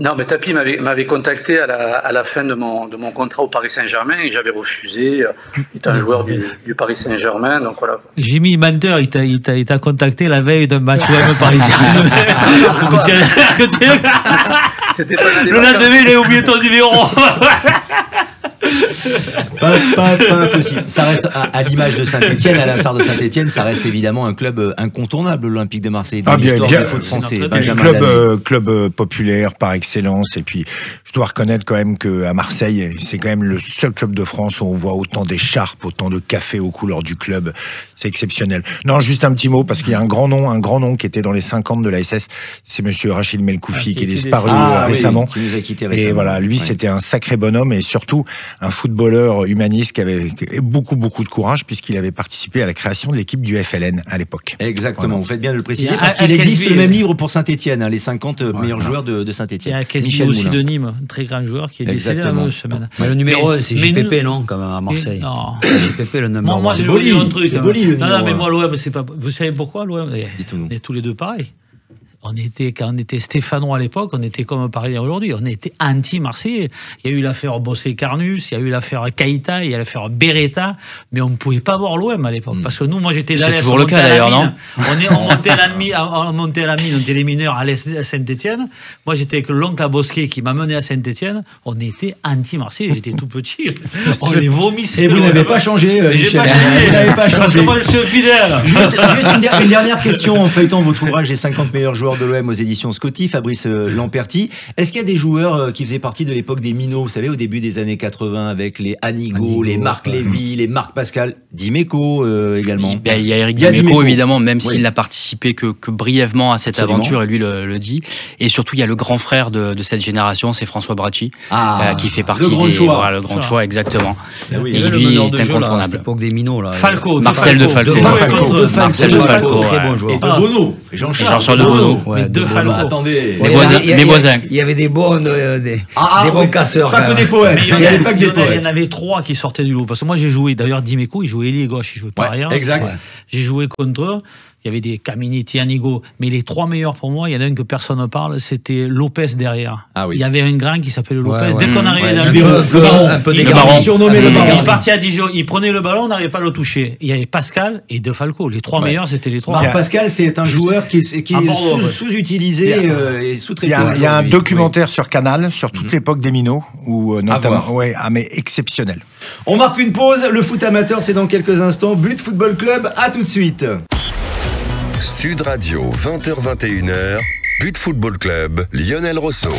[SPEAKER 4] Non, mais Tapi m'avait contacté à la fin de mon contrat au Paris Saint-Germain et j'avais refusé. Il était un joueur du Paris Saint-Germain, donc voilà.
[SPEAKER 3] Jimmy Menteur, il t'a contacté la veille d'un match OM parisien.
[SPEAKER 4] C'était pas
[SPEAKER 3] le lendemain, il a oublié ton numéro.
[SPEAKER 2] Pas impossible. Ça reste à l'image de Saint-Etienne, à l'instar de Saint-Etienne, ça reste évidemment un club incontournable, l'Olympique de Marseille. Dans l'histoire des foot français.
[SPEAKER 6] Club populaire par excellence. Et puis, je dois reconnaître quand même qu'à Marseille, c'est quand même le seul club de France où on voit autant d'écharpes, autant de café aux couleurs du club. C'est exceptionnel. Non, juste un petit mot, parce qu'il y a un grand nom qui était dans les 50 de la SS. C'est monsieur Rachid Melkoufi, qui est disparu récemment.
[SPEAKER 2] Qui nous a quittés récemment.
[SPEAKER 6] Et voilà, lui, c'était un sacré bonhomme et surtout un footballeur humaniste qui avait beaucoup de courage puisqu'il avait participé à la création de l'équipe du FLN à l'époque.
[SPEAKER 2] Exactement,
[SPEAKER 6] voilà.
[SPEAKER 2] vous faites bien de le préciser parce qu'il existe le même livre pour Saint-Etienne, les 50 meilleurs joueurs de Saint-Etienne.
[SPEAKER 3] Il y a Casby aussi de Nîmes, un très grand joueur qui est décédé la même semaine.
[SPEAKER 5] Mais le numéro 1, c'est JPP, non, quand même, à Marseille.
[SPEAKER 3] Non.
[SPEAKER 5] JPP, le numéro 1.
[SPEAKER 3] Moi, je vais vous dire un truc. Non, mais moi, l'OM, c'est pas. Vous savez pourquoi, l'OM? On est tous les deux pareils. Quand on était stéphanois à l'époque, on était comme pareil aujourd'hui. On était anti-marseillais. Il y a eu l'affaire Bossé-Carnus, il y a eu l'affaire Caïta, il y a l'affaire Beretta, mais on ne pouvait pas voir l'OM à l'époque. Parce que nous, moi, j'étais
[SPEAKER 7] C'est toujours le cas d'ailleurs, non?
[SPEAKER 3] On montait à la mine, on était les mineurs à Saint-Etienne. Moi, j'étais avec l'oncle à Bosquet qui m'a mené à Saint-Etienne. On était anti-marseillais. J'étais tout petit. On les vomissait.
[SPEAKER 2] Et vous n'avez pas changé, Michel.
[SPEAKER 3] Vous n'avez pas changé. Parce que moi, je suis fidèle.
[SPEAKER 2] Juste une dernière question en feuilletant votre ouvrage Les 50 meilleurs joueurs de l'OM aux éditions Scotty, Fabrice Lamperti. Est-ce qu'il y a des joueurs qui faisaient partie de l'époque des minots, vous savez, au début des années 80, avec les Anigo, les Marc Lévy, les Marc Pascal, Dimeco également?
[SPEAKER 7] Il y a Eric Dimeco, évidemment, même s'il n'a participé que brièvement à cette aventure, et lui le dit. Et surtout, il y a le grand frère de cette génération, c'est François Bracci, qui fait partie
[SPEAKER 2] le grand
[SPEAKER 7] choix, exactement.
[SPEAKER 2] Et
[SPEAKER 7] et lui est incontournable.
[SPEAKER 5] À l'époque des minots, là.
[SPEAKER 3] Falco.
[SPEAKER 7] Marcel de Falco.
[SPEAKER 5] Marcel de Falco,
[SPEAKER 2] très bon joueur. Et de Bono.
[SPEAKER 7] Jean-Charles de Bono.
[SPEAKER 3] De Falco.
[SPEAKER 2] Attendez.
[SPEAKER 7] Mes voisins.
[SPEAKER 5] Il y avait des bons casseurs.
[SPEAKER 2] Pas que des poètes. Il n'y avait pas que des
[SPEAKER 3] Il y
[SPEAKER 2] poètes.
[SPEAKER 3] en avait 3 qui sortaient du lot. Parce que moi, j'ai joué, d'ailleurs, Dimeco, il jouait ailier gauche, il jouait pas arrière.
[SPEAKER 2] Exact.
[SPEAKER 3] J'ai joué contre eux. Il y avait des Caminiti, Anigo. Mais les 3 meilleurs pour moi, il y en a un que personne ne parle, c'était Lopez derrière.
[SPEAKER 2] Ah oui.
[SPEAKER 3] Il y avait un grand qui s'appelait Lopez. Dès qu'on arrivait dans
[SPEAKER 2] le baron,
[SPEAKER 5] un peu
[SPEAKER 3] il
[SPEAKER 2] surnommé le baron.
[SPEAKER 3] Il partait à Dijon, il prenait le ballon, on n'arrivait pas à le toucher. Il y avait Pascal et De Falco. Les 3 meilleurs, c'était les 3.
[SPEAKER 2] Marc Pascal, c'est un joueur qui est sous-utilisé et sous-traité.
[SPEAKER 6] Il y a un documentaire sur Canal, sur toute l'époque des minots, où notamment, mais exceptionnel.
[SPEAKER 2] On marque une pause. Le foot amateur, c'est dans quelques instants. But Football Club, à tout de suite.
[SPEAKER 1] Sud Radio, 20h-21h, But Football Club, Lionel Rosso.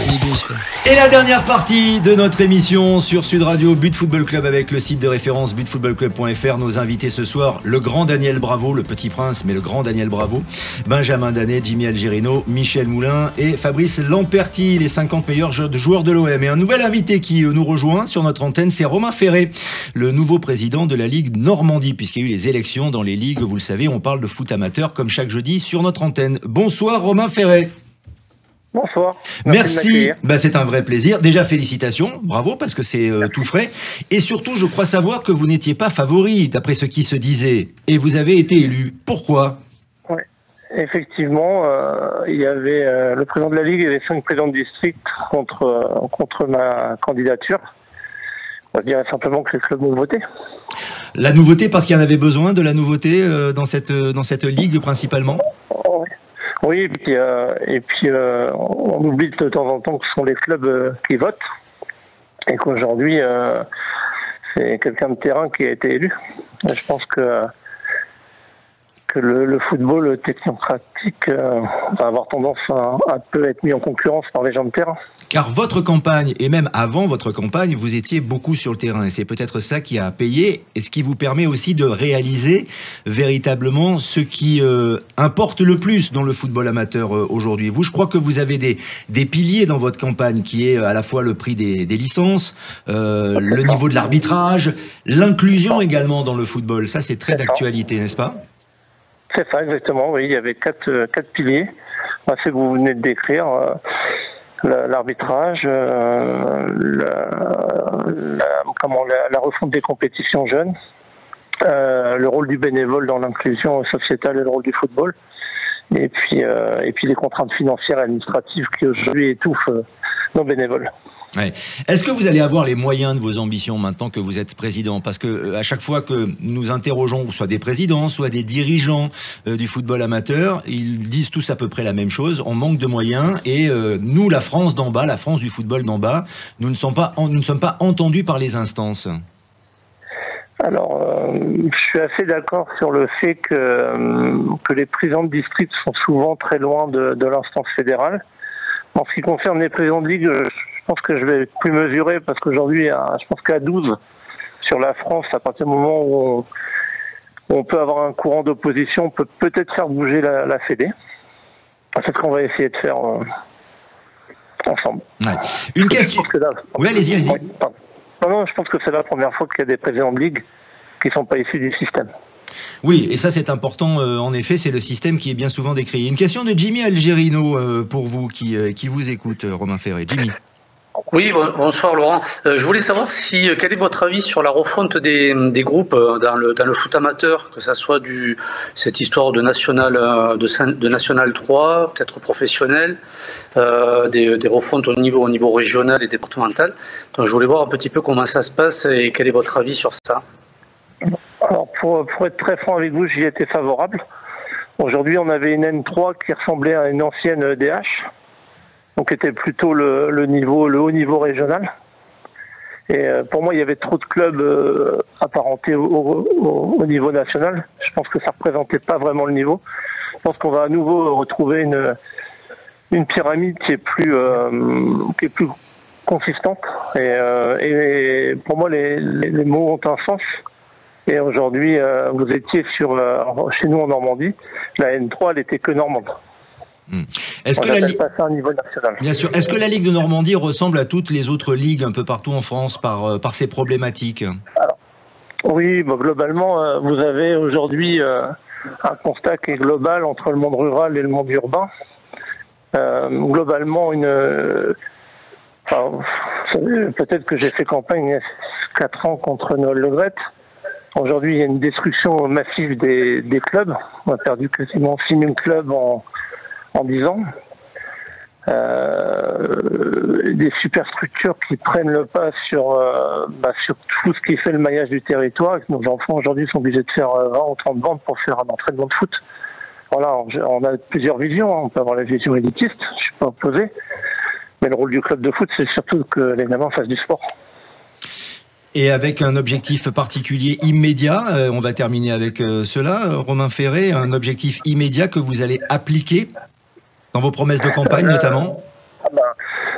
[SPEAKER 2] Et la dernière partie de notre émission sur Sud Radio, But Football Club avec le site de référence butfootballclub.fr. Nos invités ce soir, le grand Daniel Bravo, le petit prince, mais le grand Daniel Bravo, Benjamin Danet, Jimmy Algerino, Michel Moulin et Fabrice Lamperti, les 50 meilleurs joueurs de l'OM. Et un nouvel invité qui nous rejoint sur notre antenne, c'est Romain Ferré, le nouveau président de la Ligue Normandie, puisqu'il y a eu les élections dans les ligues, vous le savez, on parle de foot amateur comme chaque jeudi sur notre antenne. Bonsoir Romain Ferré.
[SPEAKER 8] Bonsoir.
[SPEAKER 2] Merci. C'est un vrai plaisir. Déjà, félicitations. Bravo, parce que c'est tout frais. Et surtout, je crois savoir que vous n'étiez pas favori, d'après ce qui se disait. Et vous avez été élu. Pourquoi ?
[SPEAKER 8] Oui, effectivement, il y avait le président de la Ligue et les 5 présidents de district contre ma candidature. On dirait simplement que les clubs m'ont voté.
[SPEAKER 2] La nouveauté, parce qu'il y en avait besoin de la nouveauté dans cette ligue, principalement ?
[SPEAKER 8] Oui, et puis on oublie de temps en temps que ce sont les clubs qui votent et qu'aujourd'hui c'est quelqu'un de terrain qui a été élu. Je pense que le football technocratique va avoir tendance à peu être mis en concurrence par les gens de terrain.
[SPEAKER 2] Car votre campagne, et même avant votre campagne, vous étiez beaucoup sur le terrain. Et c'est peut-être ça qui a payé, et ce qui vous permet aussi de réaliser véritablement ce qui importe le plus dans le football amateur aujourd'hui. Vous, je crois que vous avez des piliers dans votre campagne, qui est à la fois le prix des licences, le niveau de l'arbitrage, l'inclusion également dans le football. Ça, c'est très d'actualité, n'est-ce pas ?
[SPEAKER 8] C'est ça, exactement. Oui, il y avait quatre piliers. C'est ce que vous venez de décrire. L'arbitrage, la refonte des compétitions jeunes, le rôle du bénévole dans l'inclusion sociétale et le rôle du football, et puis les contraintes financières et administratives qui aujourd'hui étouffent nos bénévoles.
[SPEAKER 2] Ouais. Est-ce que vous allez avoir les moyens de vos ambitions maintenant que vous êtes président ? Parce que à chaque fois que nous interrogeons soit des présidents, soit des dirigeants du football amateur, ils disent tous à peu près la même chose. On manque de moyens et nous, la France d'en bas, la France du football d'en bas, nous ne sommes pas entendus par les instances.
[SPEAKER 8] Alors, je suis assez d'accord sur le fait que les présidents de district sont souvent très loin de l'instance fédérale. En ce qui concerne les présidents de ligue, je pense que je vais plus mesurer parce qu'aujourd'hui, je pense qu'à 12 sur la France, à partir du moment où on peut avoir un courant d'opposition, on peut peut-être faire bouger la Fédé. C'est ce qu'on va essayer de faire ensemble.
[SPEAKER 2] Ouais. Une question. Oui, allez-y.
[SPEAKER 8] Non, je pense que c'est la première fois qu'il y a des présidents de ligue qui ne sont pas issus du système.
[SPEAKER 2] Oui, et ça c'est important, en effet, c'est le système qui est bien souvent décrié. Une question de Jimmy Algerino pour vous qui vous écoute, Romain Ferré. Jimmy.
[SPEAKER 4] Oui, bonsoir Laurent. Je voulais savoir quel est votre avis sur la refonte des groupes dans le foot amateur, que ça soit cette histoire de National 3, peut-être professionnel, des refontes au niveau régional et départemental. Donc je voulais voir un petit peu comment ça se passe et quel est votre avis sur ça.
[SPEAKER 8] Alors pour être très franc avec vous, j'y étais favorable. Aujourd'hui, on avait une N3 qui ressemblait à une ancienne DH. Donc était plutôt le haut niveau régional. Et pour moi, il y avait trop de clubs apparentés au niveau national. Je pense que ça représentait pas vraiment le niveau. Je pense qu'on va à nouveau retrouver une pyramide qui est plus consistante. Et pour moi, les mots ont un sens. Et aujourd'hui, vous étiez chez nous en Normandie, la N3, elle était que normande.
[SPEAKER 2] Est-ce que
[SPEAKER 8] un niveau national.
[SPEAKER 2] Bien sûr. Est-ce que la Ligue de Normandie ressemble à toutes les autres ligues un peu partout en France par ces problématiques ?
[SPEAKER 8] Alors, oui, globalement, vous avez aujourd'hui un constat qui est global entre le monde rural et le monde urbain. Globalement, peut-être que j'ai fait campagne il y a 4 ans contre Noël Le Graët. Aujourd'hui, il y a une destruction massive des clubs. On a perdu quasiment 6000 clubs en 10 ans. Des superstructures qui prennent le pas sur tout ce qui fait le maillage du territoire. Nos enfants aujourd'hui sont obligés de faire 20 ou 30 bandes pour faire un entraînement de foot. Voilà, on a plusieurs visions. On peut avoir la vision élitiste, je suis pas opposé. Mais le rôle du club de foot, c'est surtout que les gamins fassent du sport.
[SPEAKER 2] Et avec un objectif particulier immédiat, on va terminer avec cela, Romain Ferré, un objectif immédiat que vous allez appliquer dans vos promesses de campagne notamment.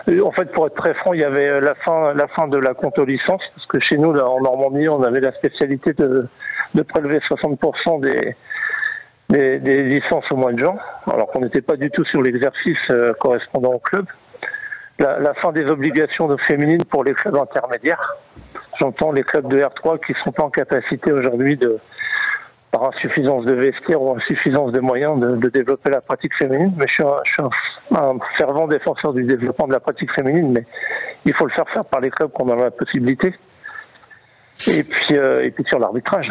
[SPEAKER 8] En fait, pour être très franc, il y avait la fin de la compte aux licences, parce que chez nous, là, en Normandie, on avait la spécialité de prélever 60% des licences au mois de juin, alors qu'on n'était pas du tout sur l'exercice correspondant au club. La fin des obligations féminines pour les clubs intermédiaires. J'entends les clubs de R3 qui ne sont pas en capacité aujourd'hui, par insuffisance de vestiaires ou insuffisance de moyens, de développer la pratique féminine. Mais je suis un fervent défenseur du développement de la pratique féminine, mais il faut le faire par les clubs qu'on a la possibilité. Et puis sur l'arbitrage.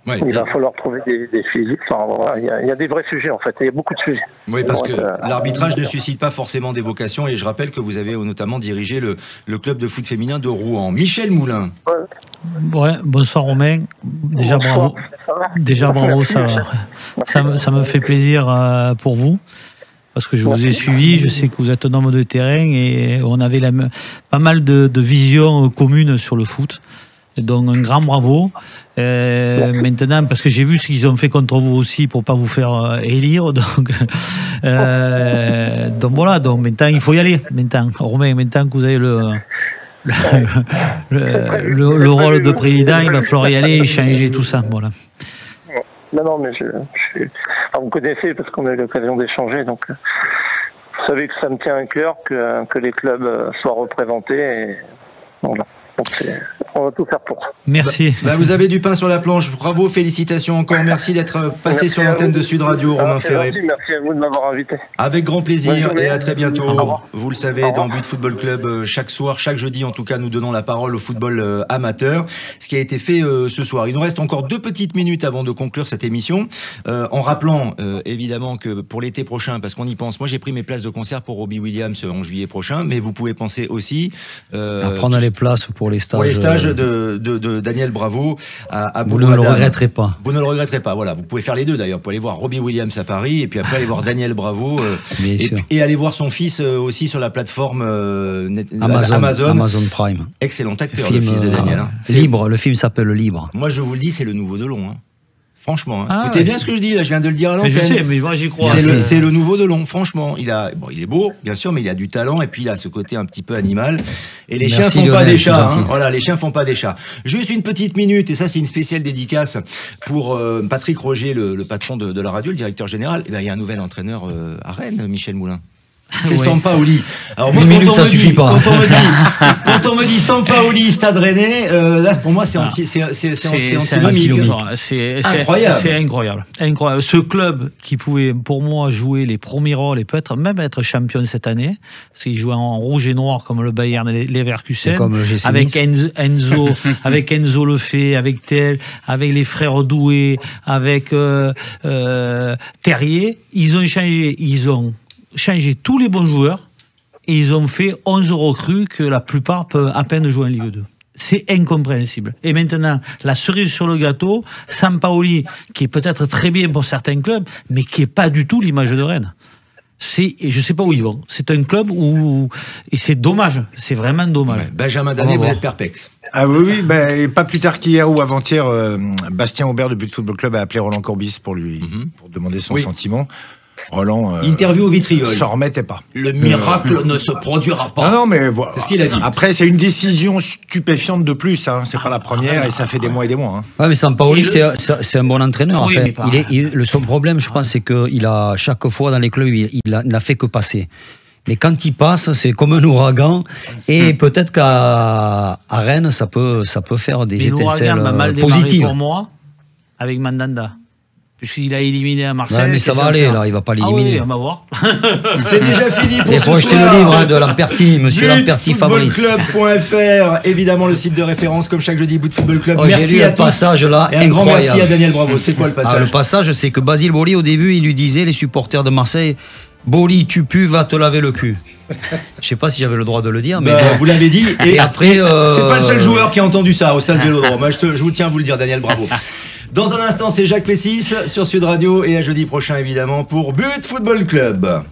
[SPEAKER 2] Ouais,
[SPEAKER 8] il va falloir trouver des physiques. Enfin, voilà, il y a des vrais sujets en fait. Il y a beaucoup de sujets.
[SPEAKER 2] Oui, parce que l'arbitrage ne suscite pas forcément des vocations. Et je rappelle que vous avez notamment dirigé le club de foot féminin de Rouen. Michel Moulin.
[SPEAKER 3] Ouais, bonsoir Romain. Déjà bravo. Déjà bravo, ça me fait plaisir pour vous. Parce que je vous ai suivi, je sais que vous êtes un homme de terrain et on avait pas mal de visions communes sur le foot. Donc un grand bravo. Maintenant, parce que j'ai vu ce qu'ils ont fait contre vous aussi pour pas vous faire élire. Donc voilà. Donc maintenant, il faut y aller. Maintenant, Romain, maintenant que vous avez le rôle de président, il va falloir y aller et changer tout ça. Voilà.
[SPEAKER 8] Non, mais vous me connaissez parce qu'on a eu l'occasion d'échanger. Donc, vous savez que ça me tient à cœur que les clubs soient représentés. Et voilà. Donc on va tout faire pour.
[SPEAKER 3] Merci.
[SPEAKER 2] Vous avez du pain sur la planche. Bravo, félicitations encore. Merci d'être passé sur l'antenne de Sud Radio, Romain Ferré.
[SPEAKER 8] Merci à vous de m'avoir invité.
[SPEAKER 2] Avec grand plaisir et à très bientôt. Vous le savez, dans But Football Club, chaque soir, chaque jeudi en tout cas, nous donnons la parole au football amateur. Ce qui a été fait ce soir. Il nous reste encore 2 petites minutes avant de conclure cette émission. En rappelant évidemment que pour l'été prochain, parce qu'on y pense, moi j'ai pris mes places de concert pour Robbie Williams en juillet prochain, mais vous pouvez penser aussi
[SPEAKER 5] à prendre les places pour les
[SPEAKER 2] stages de Daniel Bravo à
[SPEAKER 5] Vous ne le regretterez pas.
[SPEAKER 2] Vous ne le regretterez pas, voilà. Vous pouvez faire les deux d'ailleurs. Vous pouvez aller voir Robbie Williams à Paris et puis après aller voir Daniel Bravo et aller voir son fils aussi sur la plateforme
[SPEAKER 5] Amazon Prime.
[SPEAKER 2] Excellent acteur, le fils de Daniel.
[SPEAKER 5] Libre, le film s'appelle Libre.
[SPEAKER 2] Moi je vous le dis, c'est le nouveau Delon. Franchement, écoutez bien ce que je dis, là, je viens de le dire à l'antenne.
[SPEAKER 3] Je sais, mais moi j'y crois.
[SPEAKER 2] C'est le nouveau Delon, franchement. Il est beau, bien sûr, mais il a du talent et puis il a ce côté un petit peu animal. Et les chiens font pas des chats. Voilà, les chiens font pas des chats. Juste une petite minute, et ça c'est une spéciale dédicace pour Patrick Roger, le patron de la radio, le directeur général. Il y a un nouvel entraîneur à Rennes, Michel Moulin. C'est Sampaoli. Alors moi, quand on me dit Sampaoli, Stade Rennais, là pour moi c'est antinomique.
[SPEAKER 3] C'est incroyable. Ce club qui pouvait pour moi jouer les premiers rôles et peut-être même être champion cette année, parce qu'il jouait en rouge et noir comme le Bayern Leverkusen, avec Enzo, avec Enzo Lefebvre, avec Tel, avec les frères Doué, avec Terrier, ils ont changé tous les bons joueurs et ils ont fait 11 recrues que la plupart peuvent à peine jouer en Ligue 2. C'est incompréhensible. Et maintenant, la cerise sur le gâteau, Sampaoli, qui est peut-être très bien pour certains clubs, mais qui n'est pas du tout l'image de Rennes. Et je ne sais pas où ils vont. C'est un club où... Et c'est dommage. C'est vraiment dommage.
[SPEAKER 2] Ouais, Benjamin Danet, vous êtes perplexe.
[SPEAKER 6] Ah oui, pas plus tard qu'hier ou avant-hier, Bastien Aubert de But Football Club a appelé Roland Courbis pour demander son sentiment. Roland
[SPEAKER 2] interview au vitriol.
[SPEAKER 6] S'en remettait pas.
[SPEAKER 2] Le miracle ne se produira pas.
[SPEAKER 6] Non, mais voilà.
[SPEAKER 2] C'est ce qu'il a dit.
[SPEAKER 6] Après, c'est une décision stupéfiante de plus. C'est pas la première et ça fait des mois et des mois.
[SPEAKER 5] Ouais, mais Sampaoli, c'est un bon entraîneur. Oui, en fait. Son problème, je pense, c'est qu'il a chaque fois dans les clubs, il n'a fait que passer. Mais quand il passe, c'est comme un ouragan. Et peut-être qu'à Rennes, ça peut faire des étincelles positives.
[SPEAKER 3] Pour moi, avec Mandanda. Puisqu'il a éliminé à Marseille.
[SPEAKER 5] Ouais, mais ça va aller, là, il va pas l'éliminer.
[SPEAKER 3] On va voir.
[SPEAKER 2] C'est déjà fini pour ce soir. Il
[SPEAKER 5] faut acheter le livre de Lamperti, monsieur Lamperti Fabrice.
[SPEAKER 2] Footballclub.fr, évidemment le site de référence, comme chaque jeudi, But Football Club.
[SPEAKER 5] Merci à tous. Passage là,
[SPEAKER 2] et un grand merci à Daniel Bravo. C'est quoi le passage?
[SPEAKER 5] Le passage, c'est que Basile Boli, au début, il lui disait, les supporters de Marseille, Boli, tu pues, va te laver le cul. Je sais pas si j'avais le droit de le dire, mais
[SPEAKER 2] vous l'avez dit.
[SPEAKER 5] Et après,
[SPEAKER 2] c'est pas le seul joueur qui a entendu ça au stade Vélodrome. Je vous tiens à vous le dire, Daniel Bravo. Dans un instant, c'est Jacques Pessis sur Sud Radio et à jeudi prochain évidemment pour But Football Club.